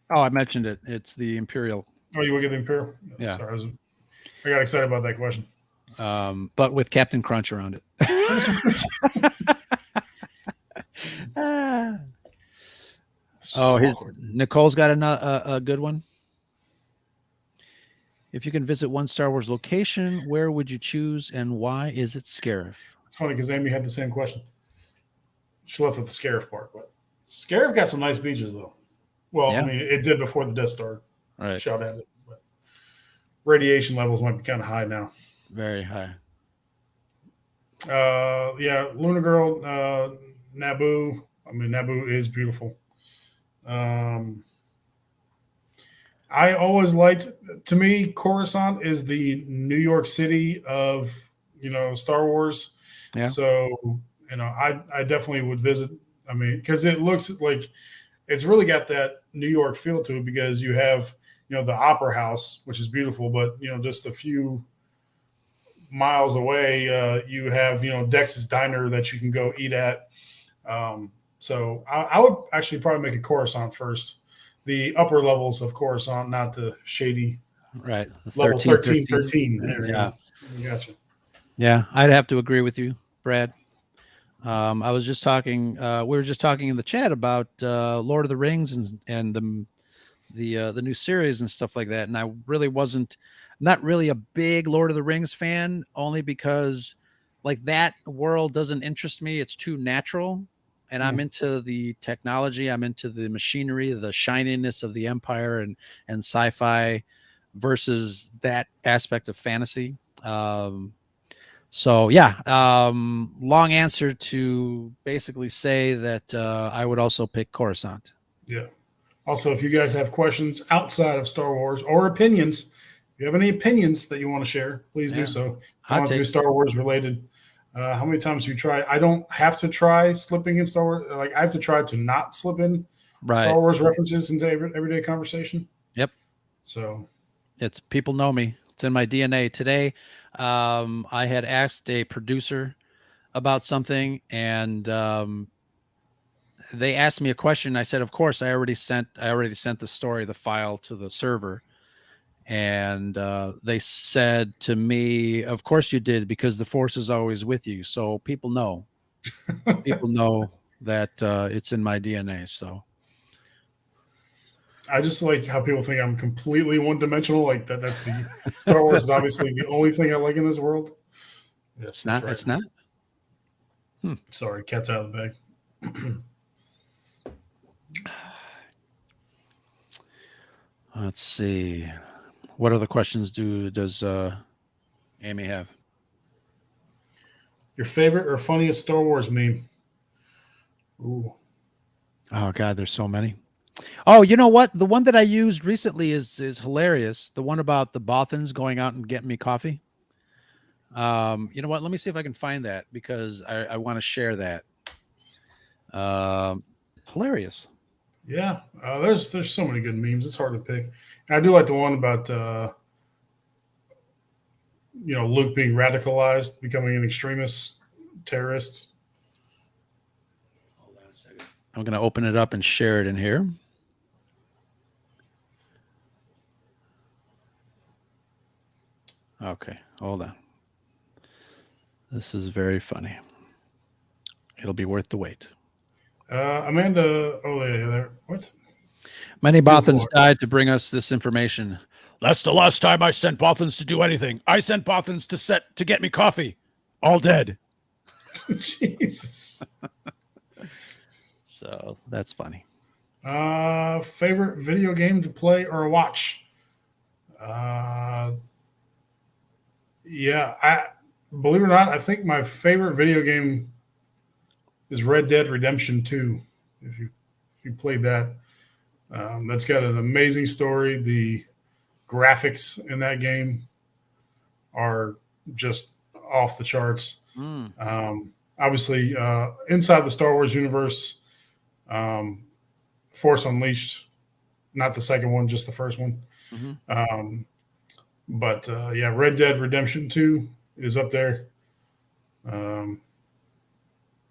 Oh, I mentioned it. It's the Imperial. Oh, you would get the Imperial? Yeah. Sorry, I got excited about that question. But with Captain Crunch around it. Nicole's got a good one. If you can visit one Star Wars location, where would you choose and why is it Scarif? It's funny because Amy had the same question. She left with the Scarif part, but Scarif got some nice beaches though. Well, Yeah. I mean, it did before the Death Star shot at it, but radiation levels might be kind of high now. Very high. Yeah, Luna Girl, Naboo. I mean, Naboo is beautiful. I always liked, to me, Coruscant is the New York City of, Star Wars. Yeah. So, I definitely would visit. I mean, because it looks like it's really got that New York feel to it because you have, the Opera House, which is beautiful, but, just a few miles away, you have, Dex's Diner that you can go eat at. So I would actually probably make a Coruscant first. The upper levels of Coruscant, not the shady. Right. Level 13. Yeah. Gotcha. Yeah, I'd have to agree with you, Brad. I was just talking. We were just talking in the chat about Lord of the Rings and the new series and stuff like that. And I really not really a big Lord of the Rings fan, only because like that world doesn't interest me. It's too natural. And I'm into the technology. I'm into the machinery, the shininess of the Empire and sci-fi versus that aspect of fantasy. So yeah, long answer to basically say that I would also pick Coruscant. Yeah. Also, if you guys have questions outside of Star Wars or opinions, if you have any opinions that you want to share, please do so. I want to be Star Wars related. How many times do you try? I don't have to try slipping in Star Wars. Like I have to try to not slip in Star Wars references into everyday conversation. Yep. So it's people know me. It's in my DNA. Today, I had asked a producer about something, and they asked me a question. I said, "Of course, I already sent the file to the server." And they said to me, "Of course you did, because the Force is always with you." So people know that it's in my DNA. So I just like how people think I'm completely one-dimensional. Like that's the Star Wars is obviously the only thing I like in this world. It's not. Right. It's not. Sorry, cat's out of the bag. Let's see. What other questions does Amy have? Your favorite or funniest Star Wars meme? Ooh. Oh God, there's so many. Oh, you know what? The one that I used recently is hilarious. The one about the Bothans going out and getting me coffee. You know what? Let me see if I can find that because I want to share that. Hilarious. Yeah, there's so many good memes. It's hard to pick. And I do like the one about Luke being radicalized, becoming an extremist terrorist. Hold on a second. I'm going to open it up and share it in here. Okay, hold on. This is very funny. It'll be worth the wait. Amanda, there. What? Many Bothans died to bring us this information. That's the last time I sent Bothans to do anything. I sent Bothans to get me coffee. All dead. Jesus. So that's funny. Favorite video game to play or watch? Yeah, I believe it or not, I think my favorite video game is Red Dead Redemption 2. If you played that, that's got an amazing story. The graphics in that game are just off the charts. Obviously, inside the Star Wars universe, Force Unleashed, not the second one, just the first one. But Red Dead Redemption 2 is up there.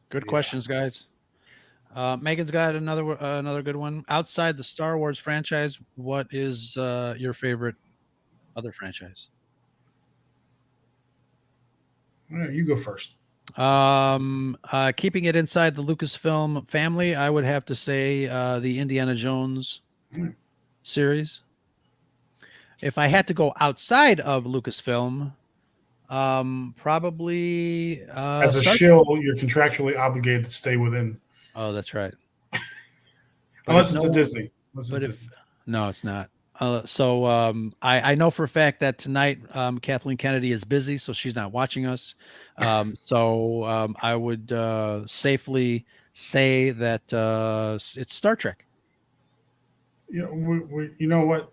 Good questions, guys. Megan's got another good one. Outside the Star Wars franchise, what is your favorite other franchise? You go first. Keeping it inside the Lucasfilm family, I would have to say the Indiana Jones series. If I had to go outside of Lucasfilm, probably As a Star- shill, you're contractually obligated to stay within. Oh, that's right. Unless it's a Disney. No, it's not. I know for a fact that tonight Kathleen Kennedy is busy, so she's not watching us. I would safely say that it's Star Trek. You know what?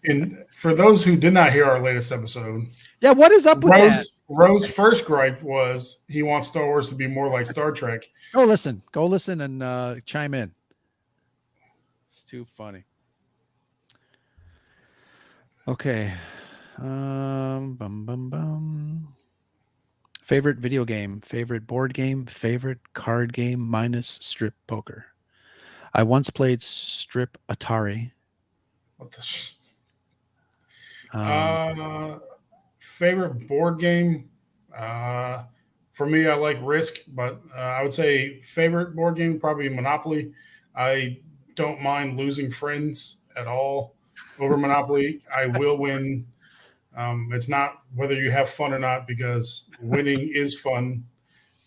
And for those who did not hear our latest episode, yeah, what is up with that? Rose's first gripe was he wants Star Wars to be more like Star Trek. Go listen and chime in. It's too funny. Okay. Favorite video game, favorite board game, favorite card game minus strip poker. I once played strip Atari. What the favorite board game? For me, I like Risk, but I would say favorite board game probably Monopoly. I don't mind losing friends at all over Monopoly. I will win. It's not whether you have fun or not, because winning is fun, and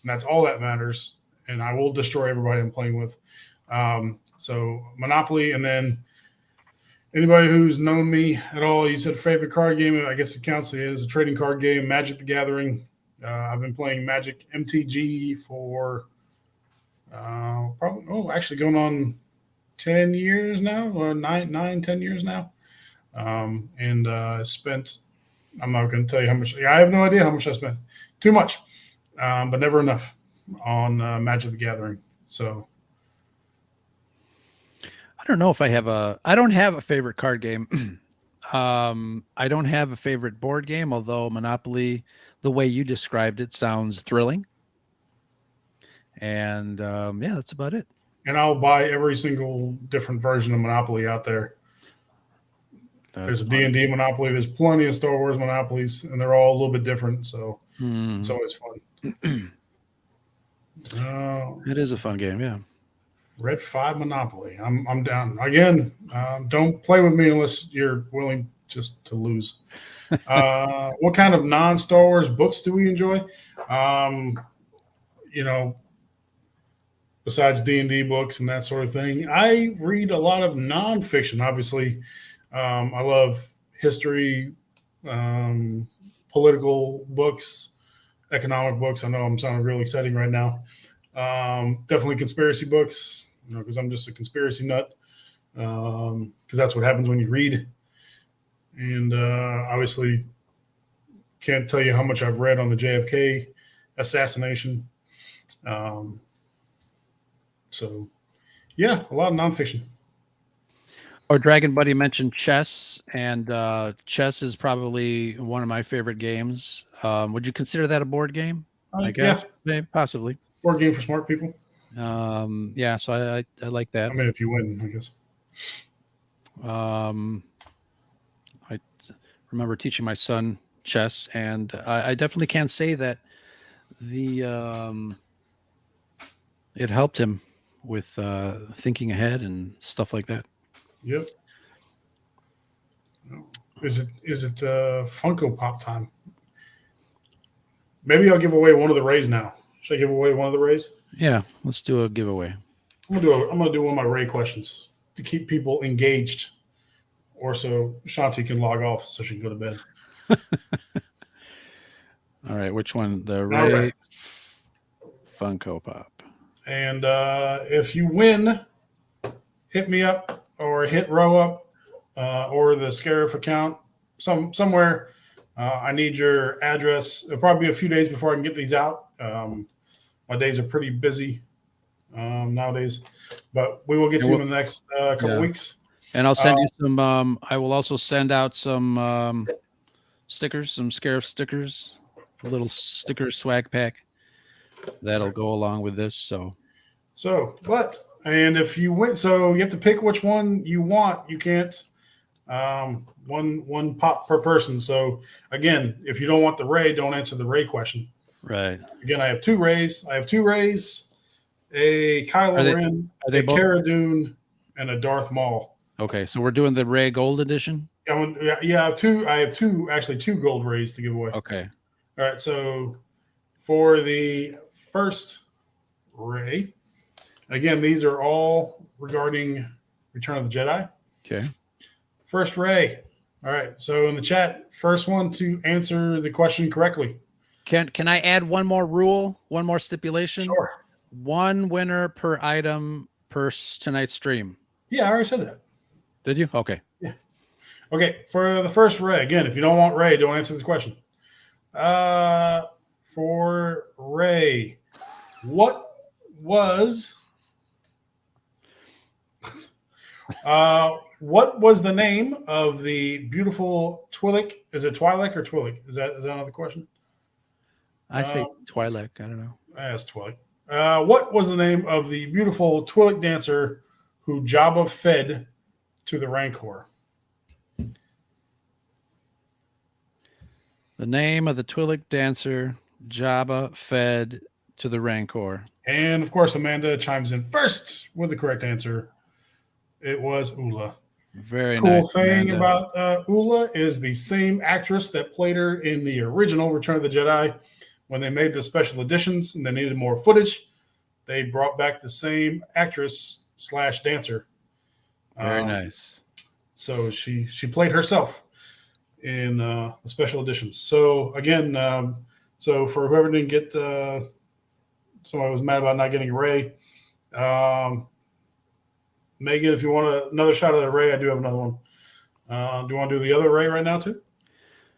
that's all that matters. And I will destroy everybody I'm playing with. So Monopoly, and then anybody who's known me at all, you said favorite card game. I guess it counts. It is a trading card game, Magic the Gathering. I've been playing Magic MTG for actually going on 10 years now, or 10 years now. Spent, I'm not going to tell you how much. I have no idea how much I spent. Too much, but never enough on Magic the Gathering. So I don't know if I don't have a favorite card game. I don't have a favorite board game, although Monopoly, the way you described it, sounds thrilling. And that's about it. And I'll buy every single different version of Monopoly out there. There's a D&D Monopoly. There's plenty of Star Wars Monopolies, and they're all a little bit different. So it's always fun. It is a fun game, yeah. Red 5 Monopoly. I'm down. Again, don't play with me unless you're willing just to lose. What kind of non-Star Wars books do we enjoy? Besides D&D books and that sort of thing, I read a lot of nonfiction. Obviously, I love history, political books, economic books. I know I'm sounding really exciting right now. Definitely conspiracy books, because I'm just a conspiracy nut. Because that's what happens when you read. And obviously, can't tell you how much I've read on the JFK assassination. So, yeah, a lot of nonfiction. Or Dragon Buddy mentioned chess, and chess is probably one of my favorite games. Would you consider that a board game? I guess, maybe, possibly. Board game for smart people. So I like that. I mean, if you win, I guess. I remember teaching my son chess, and I definitely can say that it helped him with thinking ahead and stuff like that. Yep. Is it Funko Pop time? Maybe I'll give away one of the Rays now. Should I give away one of the Rays? Yeah, let's do a giveaway. I'm gonna do one of my Ray questions to keep people engaged, or so Shanti can log off so she can go to bed. All right, which one? The Ray Funko Pop. And if you win, hit me up or hit Row up or the Scarif account somewhere. I need your address. It'll probably be a few days before I can get these out. My days are pretty busy nowadays, but we will get to you in the next couple weeks. And I'll send you some. I will also send out some stickers, some Scarif stickers. little sticker swag pack that'll go along with this. And if you win, so you have to pick which one you want. You can't one pop per person. So again, if you don't want the Ray, don't answer the Ray question. Right. Again, I have 2 Rays. a Kylo Ren, a Cara Dune, and a Darth Maul. Okay, so we're doing the Ray Gold Edition. I have two gold Rays to give away. Okay. All right. So for the first Ray, again, these are all regarding Return of the Jedi. Okay. First Ray. All right. So in the chat, first one to answer the question correctly. Can I add one more rule, one more stipulation? Sure. 1 winner per item per tonight's stream. Yeah, I already said that. Did you? Okay. Yeah. Okay. For the first Ray, again, if you don't want Ray, don't answer this question. For Ray, what was the name of the beautiful Twi'lek? Is it Twi'lek or Twi'lek? Is that another question? I say Twi'lek. I don't know. That's Twi'lek. What was the name of the beautiful Twi'lek dancer who Jabba fed to the Rancor? The name of the Twi'lek dancer Jabba fed to the Rancor. And of course, Amanda chimes in first with the correct answer. It was Ula. Very cool nice. Cool thing Amanda. about Ula is the same actress that played her in the original Return of the Jedi. When they made the special editions and they needed more footage, they brought back the same actress / dancer. Very nice. So she played herself in the special editions. So again, so for whoever didn't get, somebody was mad about not getting a Ray. Megan, if you want another shot at a Ray, I do have another one. Do you want to do the other Ray right now too?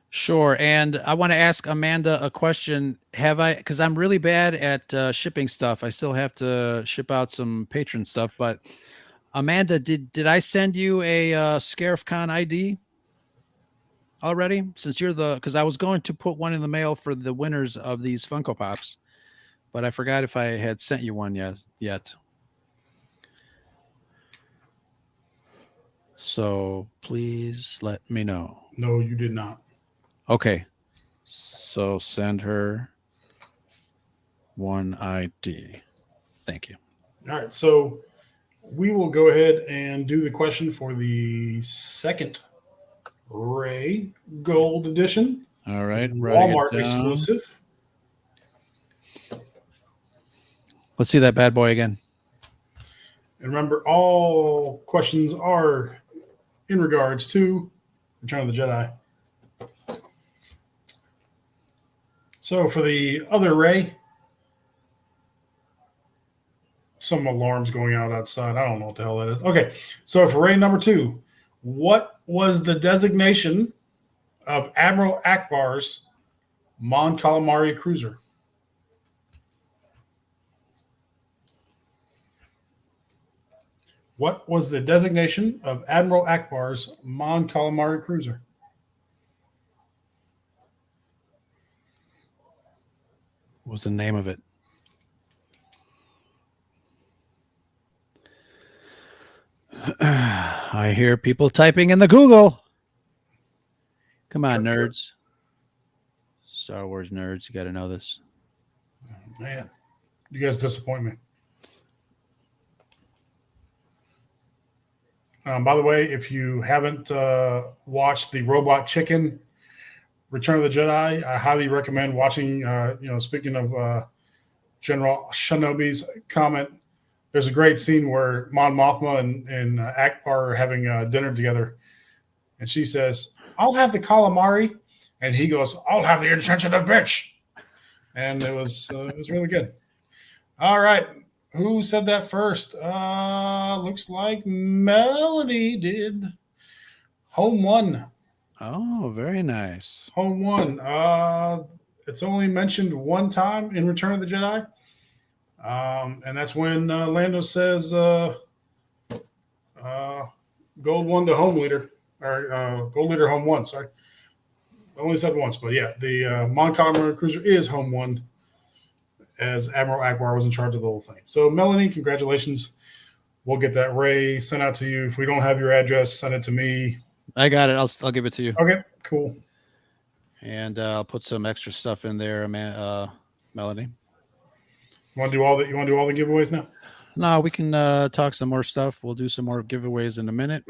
Sure. And I want to ask Amanda a question. Because I'm really bad at shipping stuff. I still have to ship out some patron stuff. But Amanda, did I send you a Scarif Con ID already? Since you're because I was going to put one in the mail for the winners of these Funko Pops, but I forgot if I had sent you one yet. So please let me know. No, you did not. Okay. So send her one ID. Thank you. All right. So we will go ahead and do the question for the second Ray Gold Edition. All right. Walmart exclusive. Let's see that bad boy again. And remember, all questions are in regards to Return of the Jedi. So for the other Ray, some alarms going out outside. I don't know what the hell that is. Okay, so for Ray number 2, what was the designation of Admiral Akbar's Mon Calamari cruiser? What was the designation of Admiral Akbar's Mon Calamari cruiser? What was the name of it? I hear people typing in the Google. Come on, nerds. Star Wars nerds, you got to know this. Oh, man, you guys disappoint me. By the way, if you haven't watched the Robot Chicken Return of the Jedi, I highly recommend watching. Speaking of General Shinobi's comment, there's a great scene where Mon Mothma and Akbar are having dinner together, and she says, "I'll have the calamari," and he goes, "I'll have the insensitive bitch," and it was really good. All right. Who said that first? Looks like Melody did. Home 1. Oh, very nice. Home 1. It's only mentioned one time in Return of the Jedi. And that's when Lando says Gold 1 to Home Leader. Or Gold Leader Home 1, sorry. I only said once, but yeah, the Mon Calamari Cruiser is home one, as Admiral Akbar was in charge of the whole thing. So, Melanie, congratulations. We'll get that Ray sent out to you. If we don't have your address, send it to me. I got it. I'll give it to you. Okay, cool. And I'll put some extra stuff in there, Melanie. You want to do all the giveaways now? No, we can talk some more stuff. We'll do some more giveaways in a minute.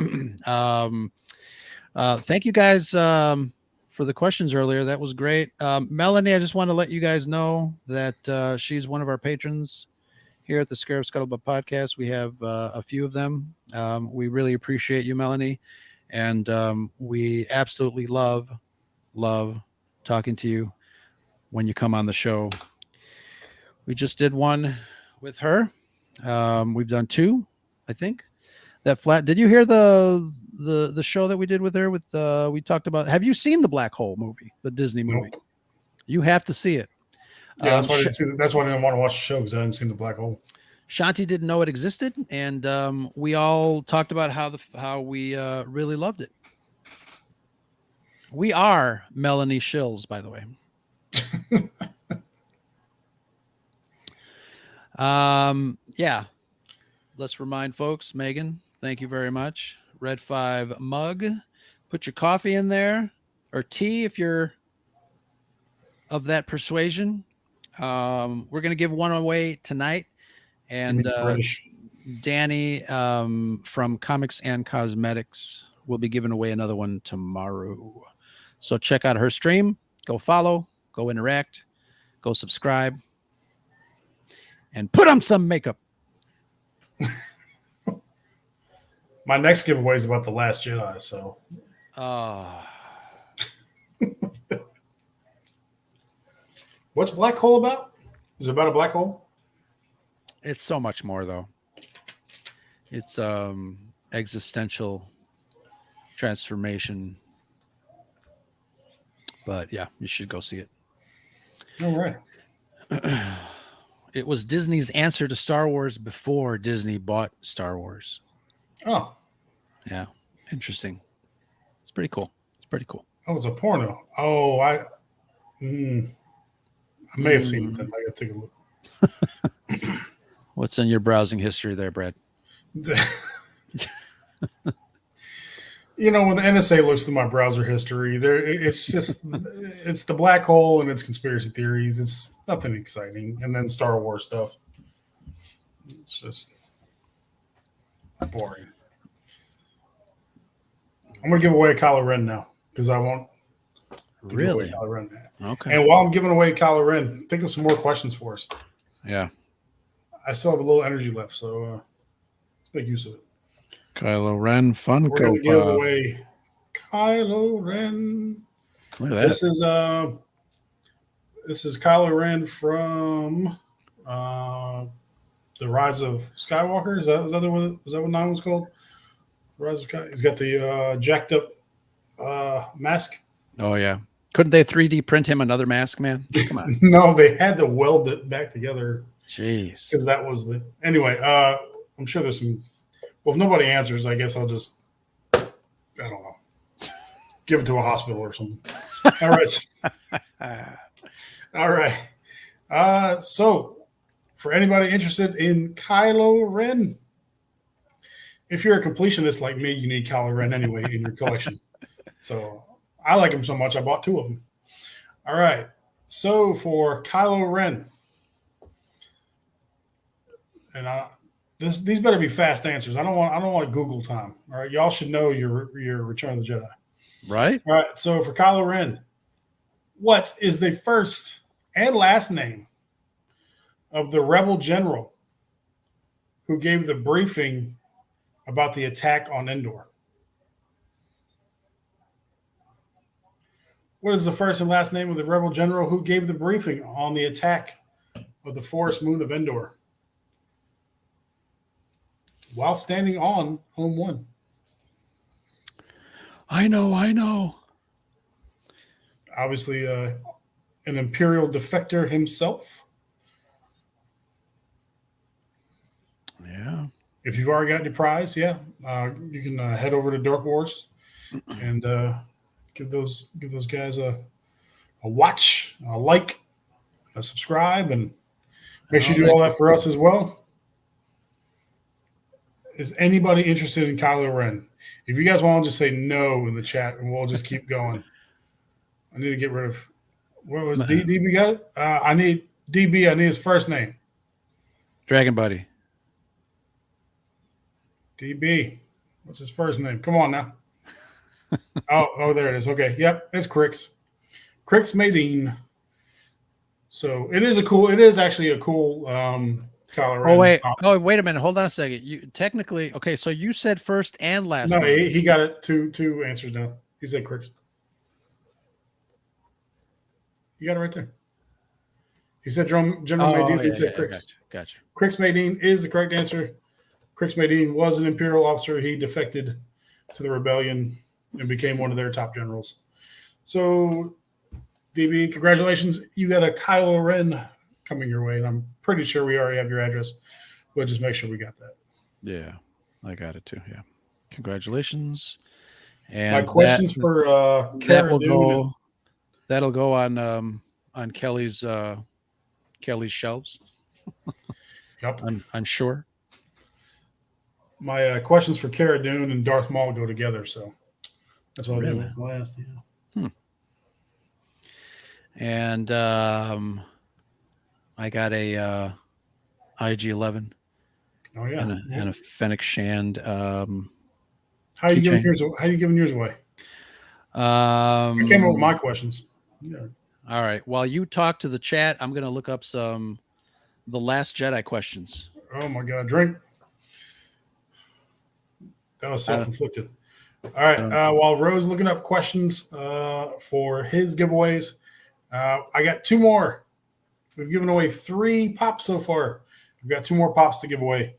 Thank you guys for the questions earlier. That was great. Melanie, I just want to let you guys know that she's one of our patrons here at the Scarif Scuttlebutt podcast. We have a few of them. We really appreciate you, Melanie. And we absolutely love talking to you when you come on the show. We just did one with her. We've done two, I think. That flat. Did you hear the show that we did with her? We talked about. Have you seen the Black Hole movie, the Disney movie? Nope. You have to see it. Yeah, that's why I didn't see. That's why I didn't want to watch the show, because I hadn't seen the Black Hole. Shanti didn't know it existed, and we all talked about how we really loved it. We are Melanie Shills, by the way. Yeah. Let's remind folks, Megan, thank you very much. Red 5 mug. Put your coffee in there, or tea if you're of that persuasion. We're going to give one away tonight. And Danny from Comics and Cosmetics will be giving away another one tomorrow. So check out her stream. Go follow. Go interact. Go subscribe. And put on some makeup. My next giveaway is about The Last Jedi, so. What's Black Hole about? Is it about a black hole? It's so much more, though. It's existential transformation. But yeah, you should go see it. All right. It was Disney's answer to Star Wars before Disney bought Star Wars. Oh. Yeah. Interesting. It's pretty cool. Oh, it's a porno. Oh, I may have seen it. I gotta take a look. What's in your browsing history there, Brad? You know, when the NSA looks through my browser history, it's the black hole and its conspiracy theories. It's nothing exciting. And then Star Wars stuff. It's just boring. I'm going to give away a Kylo Ren now, because I won't. Really? Kylo Ren. Okay. And while I'm giving away Kylo Ren, think of some more questions for us. Yeah. I still have a little energy left, so let's make use of it. Kylo Ren, Funko We're going to give Pop. away Kylo Ren. Look at that. This is Kylo Ren from The Rise of Skywalker. Is that what 9 was called? Rise of Skywalker. He's got the jacked up mask. Oh yeah. Couldn't they 3D print him another mask, man? Come on. No, they had to weld it back together. Jeez. Because that was the anyway. I'm sure there's some. Well, if nobody answers, I guess I'll just I don't know, give it to a hospital or something. All right. All right. So, for anybody interested in Kylo Ren, if you're a completionist like me, you need Kylo Ren anyway in your collection. So, I like him so much, I bought 2 of them. All right. So, for Kylo Ren, and these better be fast answers. I don't want Google time. All right. Y'all should know your Return of the Jedi. Right? All right. So, for Kylo Ren, what is the first and last name of the rebel general who gave the briefing about the attack on Endor? What is the first and last name of the rebel general who gave the briefing on the attack of the forest moon of Endor while standing on Home 1? I know. Obviously, an Imperial defector himself. Yeah. If you've already got your prize, you can head over to Dark Wars and give those guys a watch, a like, a subscribe, and make sure you do all that for us as well. Is anybody interested in Kylo Ren? If you guys want to just say no in the chat, and we'll just keep going. I need to get rid of what was DB got it? I need DB. I need his first name. Dragon Buddy. DB. What's his first name? Come on now. oh, there it is. Okay. Yep, it's Crix. Crix Maydeen. So it is actually a cool Kylo Ren. Wait a minute. Hold on a second. You technically so you said first and last No, name. he got it two answers now. He said Crix. You got it right there. He said General Maydeen. He said Crix. Gotcha. Crix Maydeen is the correct answer. Crix Maydeen was an Imperial officer. He defected to the rebellion and became one of their top generals. So, DB, congratulations. You got a Kylo Ren coming your way, and I'm pretty sure we already have your address. We'll just make sure we got that. Yeah, I got it too. Yeah. Congratulations. And my questions for that'll go on Kelly's shelves. Yep. I'm sure. My questions for Cara Dune and Darth Maul go together, so that's what I did last. Yeah. And I got a IG-11. Oh yeah, and a Fennec Shand. How are you giving yours away? I came up with my questions. Yeah. All right. While you talk to the chat, I'm going to look up the Last Jedi questions. Oh my God, drink. That was self-inflicted. All right. While Ro's looking up questions for his giveaways, I got 2 more. We've given away 3 pops so far. We've got 2 more pops to give away.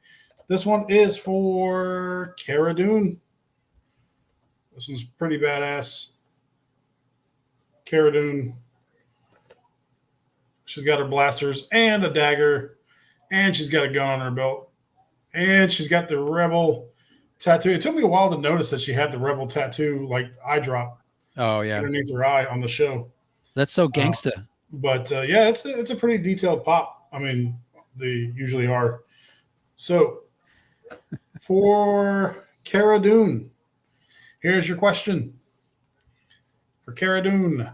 This one is for Cara Dune. This one's pretty badass. Cara Dune. She's got her blasters and a dagger, and she's got a gun on her belt, and she's got the Rebel tattoo. It took me a while to notice that she had the Rebel tattoo, like eye drop. Oh yeah, underneath her eye on the show. That's so gangsta. But yeah, it's a pretty detailed pop. I mean, they usually are. So for Cara Dune, here's your question. For Cara Dune,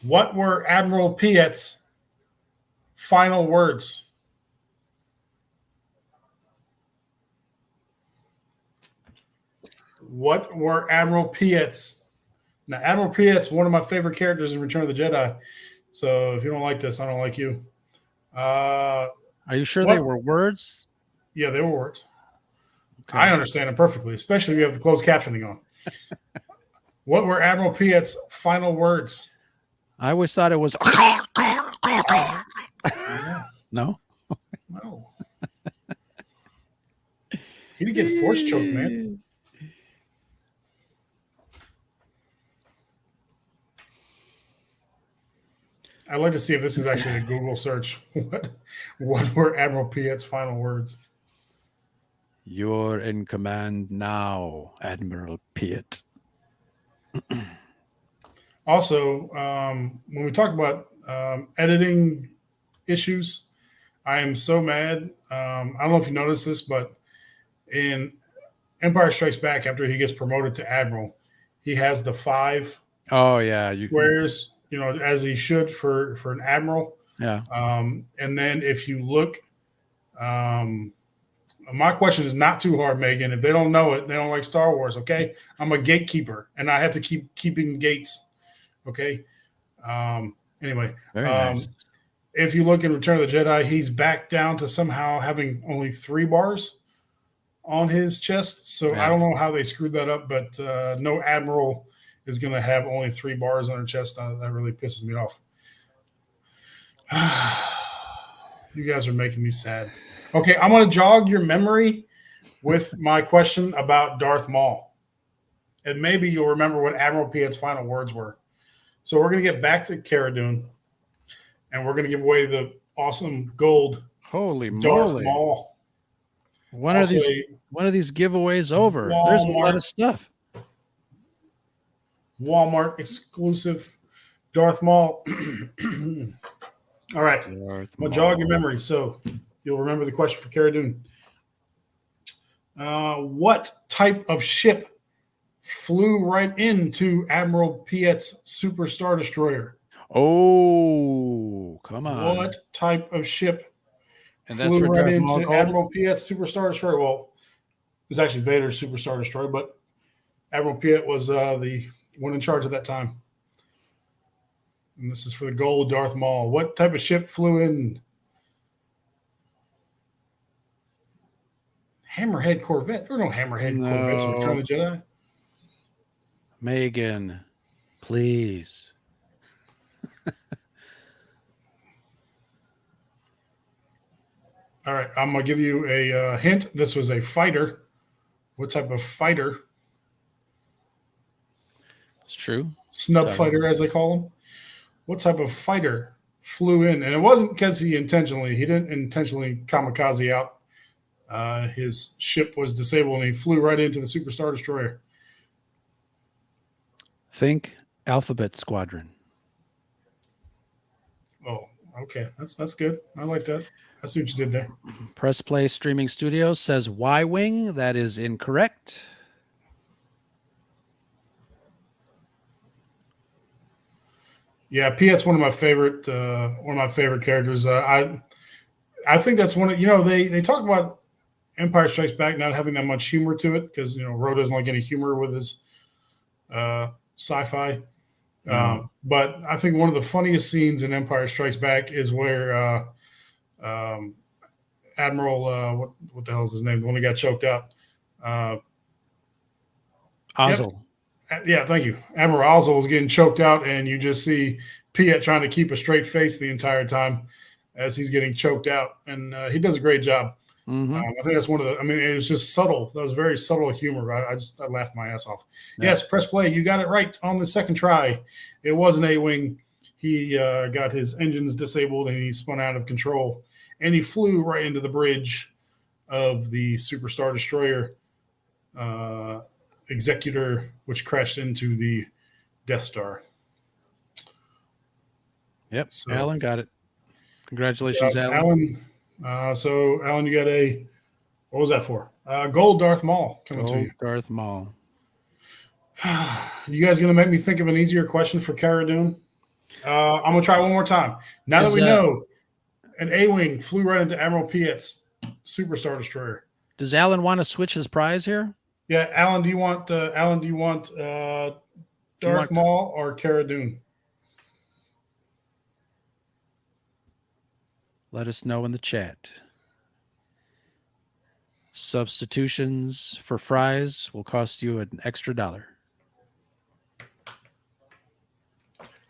what were Admiral Piet's final words? What were Admiral Piet's? Now, Admiral Piet's one of my favorite characters in Return of the Jedi. So if you don't like this, I don't like you. Are you sure they were words? Yeah, they were words. Okay. I understand them perfectly, especially if you have the closed captioning on. What were Admiral Piet's final words? I always thought it was No? No. He didn't get force choked, man. I'd like to see if this is actually a Google search. What were Admiral Piet's final words? You're in command now, Admiral Piet. Also, when we talk about editing issues, I am so mad. I don't know if you noticed this, but in Empire Strikes Back, after he gets promoted to Admiral, he has the 5 squares, as he should for an Admiral. Yeah. And then if you look, my question is not too hard, Megan. If they don't know it, they don't like Star Wars, okay? I'm a gatekeeper, and I have to keep keeping gates, okay? Anyway, very nice. If you look in Return of the Jedi, he's back down to somehow having only 3 bars on his chest. So I don't know how they screwed that up, but no Admiral is going to have only 3 bars on her chest. That really pisses me off. You guys are making me sad. Okay, I'm going to jog your memory with my question about Darth Maul. And maybe you'll remember what Admiral Piet's final words were. So we're going to get back to Cara Dune, and we're going to give away the awesome gold Holy Darth moly. Maul. When are these giveaways over? There's a lot of stuff. Walmart exclusive Darth Maul. All right. I'm going to jog your memory so you'll remember the question for Cara Dune. What type of ship flew right into Admiral Piet's Super Star Destroyer? Oh, come on. What type of ship And flew for right Darth into Maul Gold? Admiral Piet's Super Star Destroyer? Well, it was actually Vader's Super Star Destroyer, but Admiral Piet was the one in charge at that time. And this is for the gold Darth Maul. What type of ship flew in? Hammerhead Corvette. There were no Hammerhead Corvettes in Return of the Jedi. Megan, please. All right, I'm going to give you a hint. This was a fighter. What type of fighter? It's true. Snub fighter, as they call them. What type of fighter flew in? And it wasn't because he didn't intentionally kamikaze out. His ship was disabled and he flew right into the Super Star Destroyer. Think Alphabet Squadron. Oh, okay. That's good. I like that. I see what you did there. Press Play Streaming Studios says Y-Wing. That is incorrect. Yeah, Piet's one of my favorite characters. I think that's one of they talk about Empire Strikes Back not having that much humor to it because Ro doesn't like any humor with his sci-fi. But I think one of the funniest scenes in Empire Strikes Back is where Admiral what the hell is his name? The one who got choked out. Ozzel. Yep. Yeah, thank you. Admiral Ozzel was getting choked out, and you just see Piet trying to keep a straight face the entire time as he's getting choked out, and he does a great job. Mm-hmm. I think that's one of the. I mean, it was just subtle. That was very subtle humor. I laughed my ass off. Yeah. Yes, press play. You got it right on the second try. It was an A-wing. He got his engines disabled, and he spun out of control, and he flew right into the bridge of the Super Star Destroyer. Executor, which crashed into the Death Star. Yep, so, Alan got it. Congratulations, Alan. So, Alan, you got what was that for? Gold Darth Maul coming to you. Darth Maul. You guys going to make me think of an easier question for Cara Dune? I'm going to try one more time. Now that we know an A-Wing flew right into Admiral Piet's Super Star Destroyer. Does Alan want to switch his prize here? Yeah, Alan, do you want Darth Maul or Cara Dune? Let us know in the chat. Substitutions for fries will cost you an extra $1.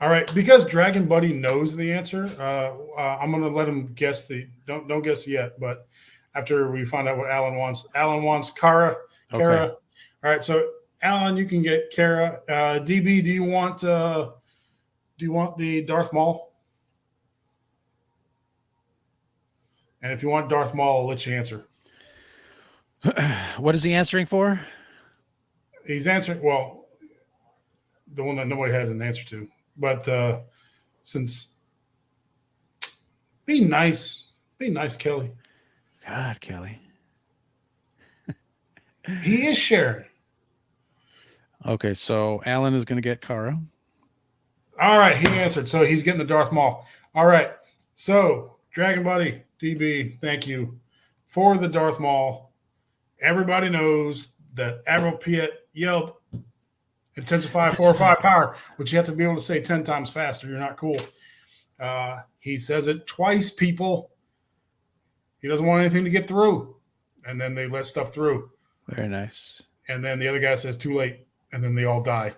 All right, because Dragon Buddy knows the answer, I'm going to let him guess don't guess yet, but after we find out what Alan wants Cara. Cara. Okay. All right, so Alan, you can get Cara. DB, do you want the Darth Maul? And if you want Darth Maul, I'll let you answer. What is he answering for? He's answering the one that nobody had an answer to. But since be nice, Kelly. God, Kelly. He is sharing. Okay, so Alan is going to get Cara. All right, he answered. So he's getting the Darth Maul. All right. So, Dragon Buddy, DB, thank you for the Darth Maul. Everybody knows that Admiral Piet yelled, intensify 4 or 5 power, which you have to be able to say 10 times faster. You're not cool. He says it twice, people. He doesn't want anything to get through. And then they let stuff through. Very nice. And then the other guy says too late, and then they all die.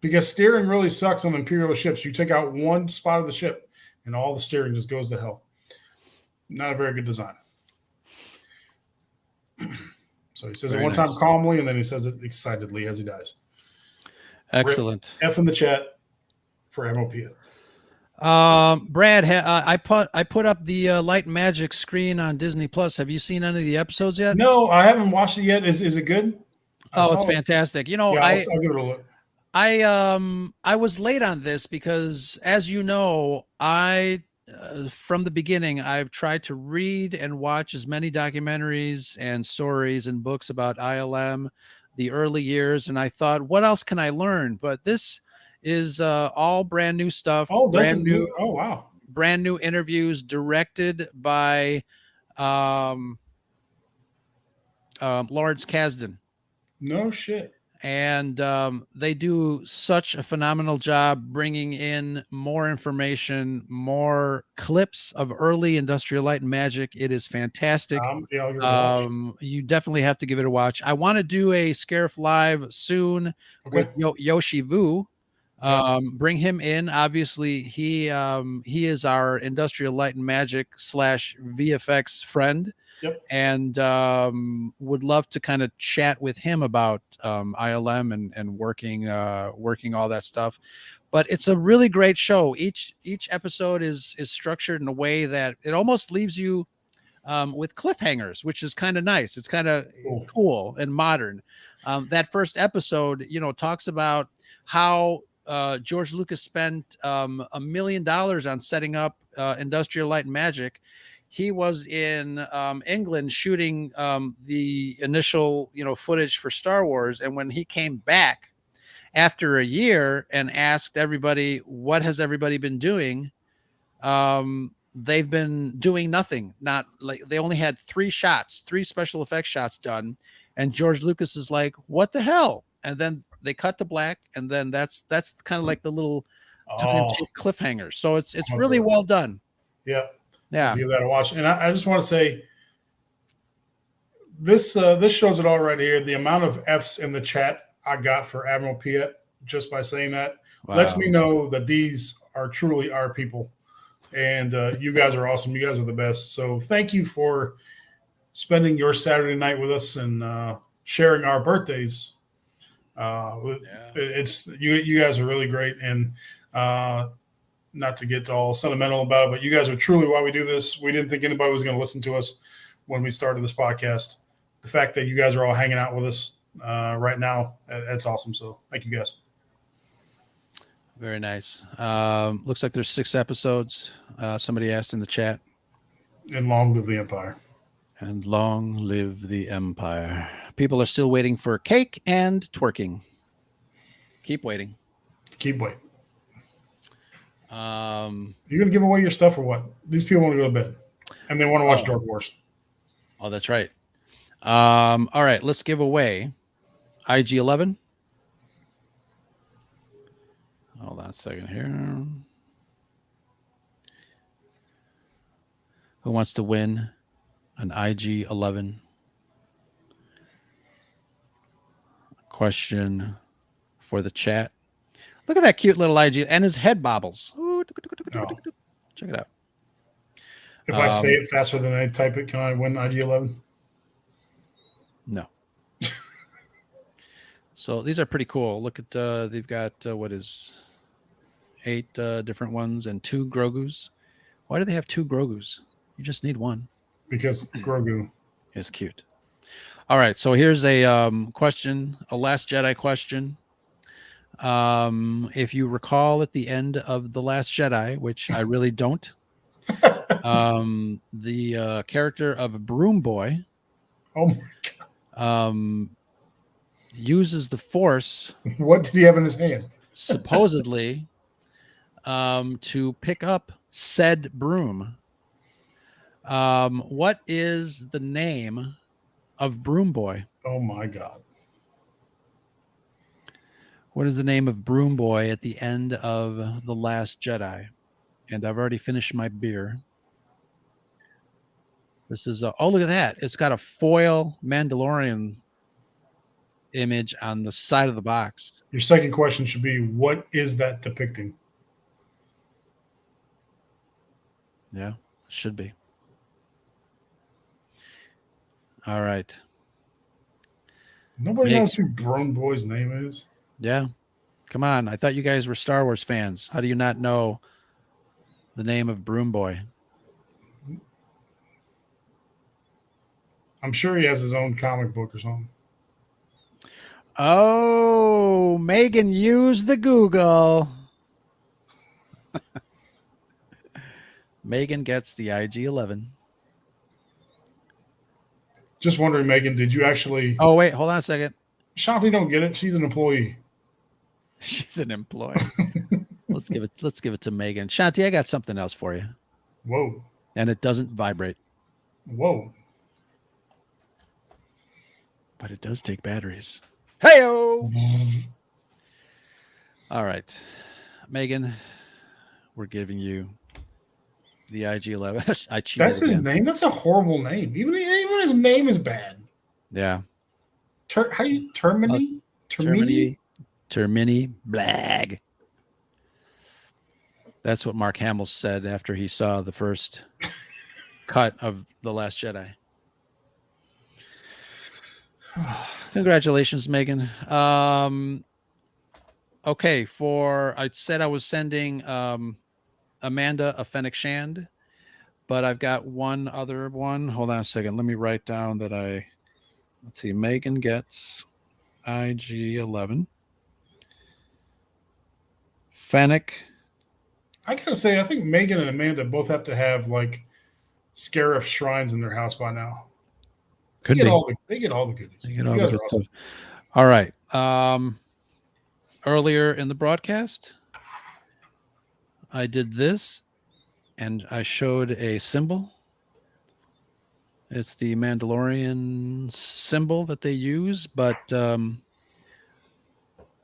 Because steering really sucks on Imperial ships. You take out one spot of the ship, and all the steering just goes to hell. Not a very good design. So he says it one time calmly, and then he says it excitedly as he dies. Excellent. F in the chat for Admiral Piet. Brad, I put up the Light and Magic screen on Disney Plus. Have you seen any of the episodes yet? No, I haven't watched it yet. Is it good? Oh, it's fantastic. You know, yeah, I'll give it a look. I was late on this because, as you know, from the beginning I've tried to read and watch as many documentaries and stories and books about ILM, the early years, and I thought, what else can I learn? But this is all brand new stuff, Oh, oh, wow. brand new interviews directed by um, Lawrence Kasdan. No shit. And they do such a phenomenal job bringing in more information, more clips of early Industrial Light and Magic. It is fantastic. Yeah, I'll give it a watch. You definitely have to give it a watch. I want to do a Scarif Live soon with Yoshi Vu. Bring him in. Obviously, he is our Industrial Light and Magic / VFX friend. Yep. And would love to kind of chat with him about ILM and working all that stuff. But it's a really great show. Each episode is structured in a way that it almost leaves you with cliffhangers, which is kind of nice. It's kind of cool and modern. That first episode, talks about how George Lucas spent $1 million on setting up Industrial Light and Magic. He was in England shooting the initial, footage for Star Wars. And when he came back after a year and asked everybody, what has everybody been doing? They've been doing nothing. Not like they only had 3 special effects shots done. And George Lucas is like, what the hell? And then they cut to black. And then that's kind of like the little cliffhanger. So it's really well done. Yeah. Yeah, give that a watch. And I just want to say, this shows it all right here. The amount of F's in the chat I got for Admiral Piet just by saying that lets me know that these are truly our people, and you guys are awesome. You guys are the best. So thank you for spending your Saturday night with us and sharing our birthdays. It's you guys are really great, and not to get all sentimental about it, but you guys are truly why we do this. We didn't think anybody was going to listen to us when we started this podcast. The fact that you guys are all hanging out with us right now, that's awesome. So thank you guys. Very nice. Looks like there's 6 episodes. Somebody asked in the chat. And long live the Empire. And long live the Empire. People are still waiting for cake and twerking. Keep waiting. Keep waiting. You're gonna give away your stuff or what? These people want to go to bed and they want to watch Dark Wars. Oh, that's right. All right, let's give away IG-11. Hold on a second here. Who wants to win an IG-11? Question for the chat. Look at that cute little IG, and his head bobbles. Ooh, check it out. If I say it faster than I type it, can I win IG-11? No. So these are pretty cool. Look at they've got 8 different ones and 2 Grogus. Why do they have 2 Grogus? You just need one. Because Grogu is cute. All right, so here's a question, a Last Jedi question. If you recall at the end of The Last Jedi, which I really don't, the character of Broom Boy uses the Force. What did he have in his hand? Supposedly to pick up said broom. What is the name of Broom Boy? Oh my God. What is the name of Broom Boy at the end of The Last Jedi? And I've already finished my beer. This is oh, look at that. It's got a foil Mandalorian image on the side of the box. Your second question should be, what is that depicting? Yeah, should be. All right. Nobody knows who Broom Boy's name is. Yeah. Come on. I thought you guys were Star Wars fans. How do you not know the name of Broom Boy? I'm sure he has his own comic book or something. Oh, Megan used the Google. Megan gets the IG-11. Just wondering, Megan, did you actually? Oh, wait, hold on a second. Shanti don't get it. She's an employee. She's an employee. Let's give it to Megan. Shanti, I got something else for you. Whoa. And it doesn't vibrate. Whoa. But it does take batteries. Hey-o! All right. Megan, we're giving you the IG-11. I cheated. That's his name? That's a horrible name. Even his name is bad. Yeah. How do you Termini? Termini Blag. That's what Mark Hamill said after he saw the first cut of The Last Jedi. Congratulations, Megan. Okay, I said I was sending Amanda a Fennec Shand, but I've got one other one. Hold on a second. Let me write down that let's see. Megan gets IG-11. Fennec. I gotta say, I think Megan and Amanda both have to have like Scarif shrines in their house by now. They get all the goodies. They get all the good stuff. All right. Earlier in the broadcast, I did this, and I showed a symbol. It's the Mandalorian symbol that they use, but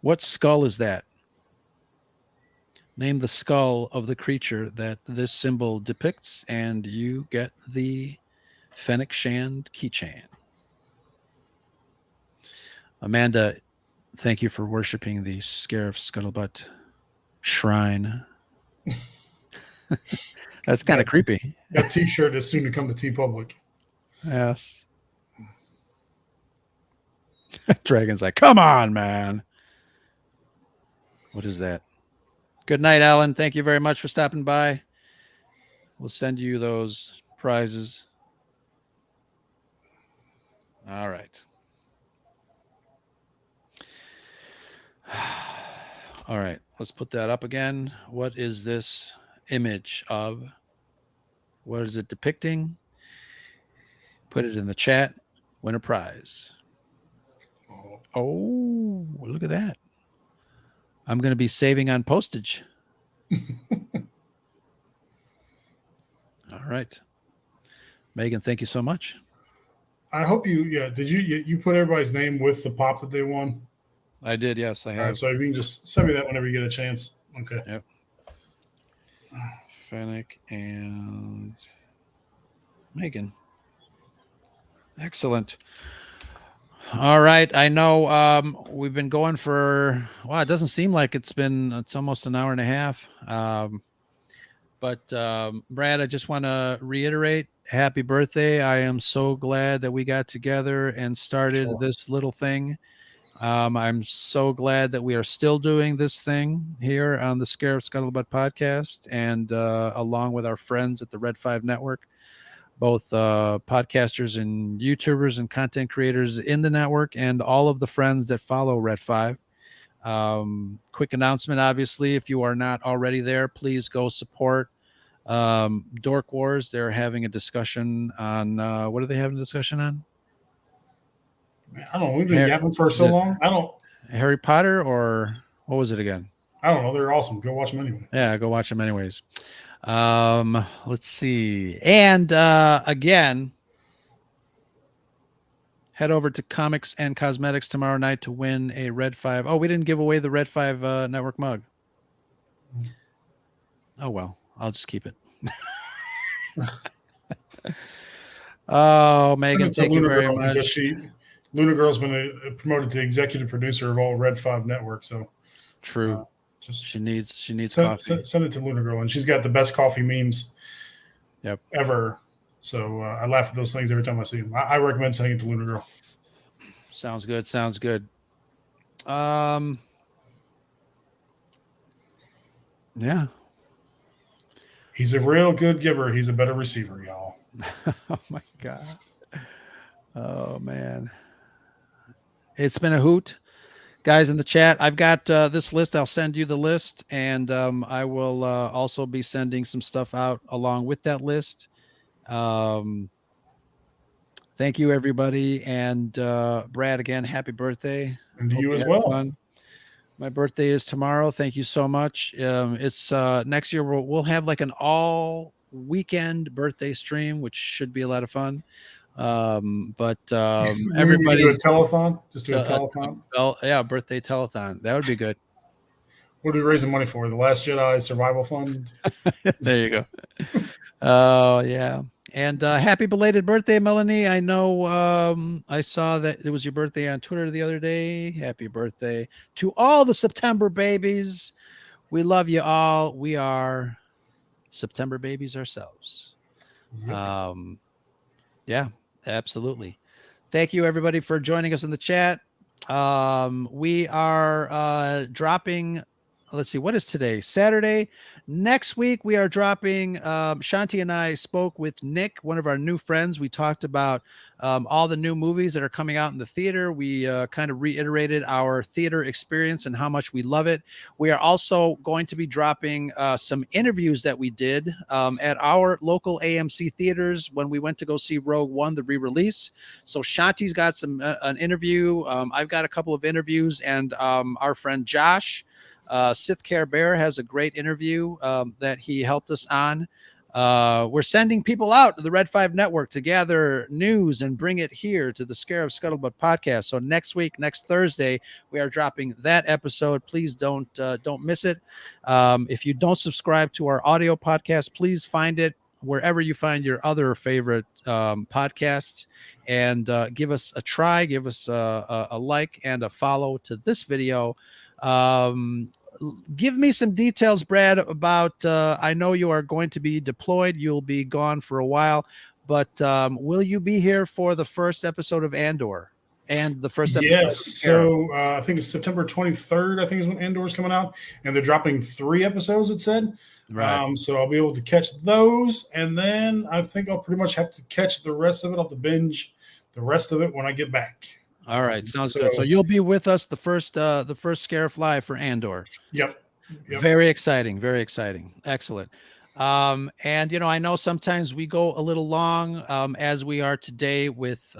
what skull is that? Name the skull of the creature that this symbol depicts, and you get the Fennec Shand keychain. Amanda, thank you for worshiping the Scarif Scuttlebutt shrine. That's kind of creepy. That T-shirt is soon to come to TeePublic. Yes. Dragon's like, come on, man. What is that? Good night, Alan. Thank you very much for stopping by. We'll send you those prizes. All right. All right. Let's put that up again. What is this image of? What is it depicting? Put it in the chat. Win a prize. Oh, look at that. I'm going to be saving on postage. All right. Megan, thank you so much. I hope did you put everybody's name with the pop that they won? I did, yes, I have. All right, so if you can just send me that whenever you get a chance. Okay. Yep. Fennec and Megan. Excellent. All right. I know we've been going for, it doesn't seem like it's almost an hour and a half. But Brad, I just want to reiterate, happy birthday. I am so glad that we got together and started this little thing. I'm so glad that we are still doing this thing here on the Scarif Scuttlebutt podcast, and along with our friends at the Red 5 Network, both podcasters and YouTubers and content creators in the network, and all of the friends that follow Red 5. Quick announcement, obviously, if you are not already there, please go support Dork Wars. They're having a discussion on, what are they having a discussion on? I don't know. We've been yapping for so long. Harry Potter, or what was it again? I don't know. They're awesome. Go watch them anyway. Yeah, go watch them anyways. Let's see. And again, head over to Comics and Cosmetics tomorrow night to win a Red 5. Oh, we didn't give away the Red 5 Network mug. Oh, well, I'll just keep it. Oh, Megan, thank you very much. Luna Girl's been promoted to executive producer of all Red 5 Network. So true. She needs coffee. Send it to Luna Girl, and she's got the best coffee memes ever. So I laugh at those things every time I see them. I recommend sending it to Luna Girl. Sounds good. Sounds good. Yeah. He's a real good giver. He's a better receiver, y'all. Oh my God. Oh man. It's been a hoot. guys in the chat, I've got this list. I'll send you the list, and I will also be sending some stuff out along with that list. Thank you, everybody. And Brad, again, happy birthday. And to Hope you as had well. fun. My birthday is tomorrow. Thank you so much. It's next year we'll have like an all weekend birthday stream, which should be a lot of fun. But We do everybody, a telethon. Just do a telethon. yeah, birthday telethon. That would be good. What are we raising money for? The Last Jedi Survival Fund. There you go. Oh, yeah. And happy belated birthday, Melanie. I know I saw that it was your birthday on Twitter the other day. Happy birthday to all the September babies. We love you all. We are September babies ourselves. Yep. Yeah, absolutely. Thank you, everybody, for joining us in the chat. We are dropping, let's see, what is today? Saturday. Next week, we are dropping, Shanti and I spoke with Nick, one of our new friends. We talked about all the new movies that are coming out in the theater. We kind of reiterated our theater experience and how much we love it. We are also going to be dropping some interviews that we did at our local AMC theaters when we went to go see Rogue One, the re-release. So Shanti's got some an interview. I've got a couple of interviews, and our friend Josh, Sith Care Bear, has a great interview that he helped us on. We're sending people out to the Red 5 Network to gather news and bring it here to the Scarif Scuttlebutt podcast. So next week, next Thursday, we are dropping that episode. Please don't miss it. If you don't subscribe to our audio podcast, please find it wherever you find your other favorite podcasts, and give us a try, give us a like and a follow to this video. Give me some details, Brad, about I know you are going to be deployed. You'll be gone for a while, but will you be here for the first episode of Andor and the first episode? Yes. So I think it's September 23rd, I think is when Andor's coming out, and they're dropping 3 episodes, it said. Right. So I'll be able to catch those, and then I think I'll pretty much have to catch the rest of it. I'll have to binge the rest of it when I get back. All right, sounds good. So you'll be with us the first Scarif Live for Andor. Yep. Very exciting, very exciting. Excellent. And I know sometimes we go a little long as we are today with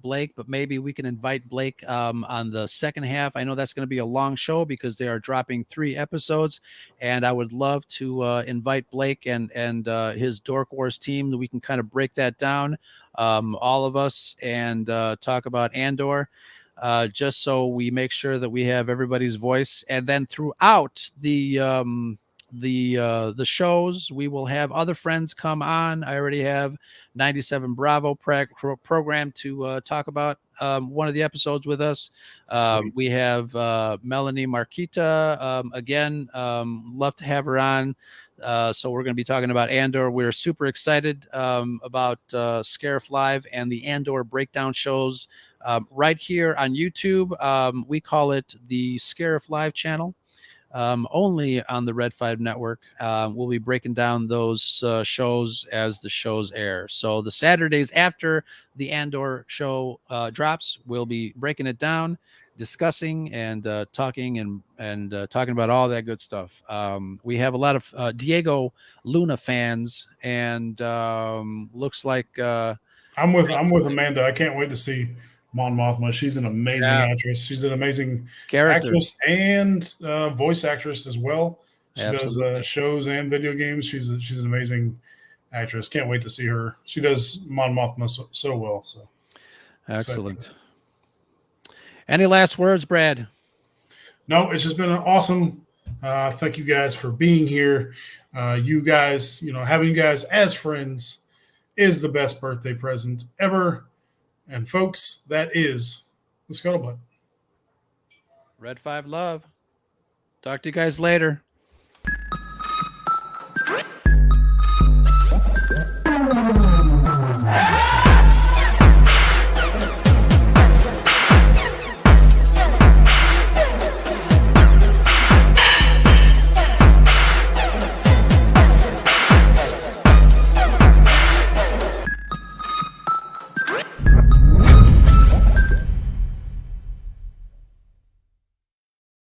Blake, but maybe we can invite Blake on the second half. I know that's going to be a long show because they are dropping 3 episodes, and I would love to invite Blake and his Dork Wars team, that we can kind of break that down, all of us, and talk about Andor. Just so we make sure that we have everybody's voice. And then throughout the shows, we will have other friends come on. I already have 97 Bravo program to talk about one of the episodes with us. We have Melanie Marquita again. Love to have her on. So we're going to be talking about Andor. We're super excited about Scarif Live and the Andor breakdown shows right here on YouTube. We call it the Scarif Live channel. Only on the Red 5 Network. We'll be breaking down those shows as the shows air. So the Saturdays after the Andor show drops, we'll be breaking it down, discussing and talking and talking about all that good stuff. We have a lot of Diego Luna fans, and looks like I'm with Amanda. I can't wait to see Mon Mothma. She's an amazing actress. She's an amazing actress and voice actress as well. She does shows and video games. She's an amazing actress. Can't wait to see her. She does Mon Mothma so well. So excellent. Any last words, Brad? No, it's just been an awesome. Thank you guys for being here. You guys, having you guys as friends is the best birthday present ever. And folks, that is the Scuttlebutt. Red 5 love. Talk to you guys later.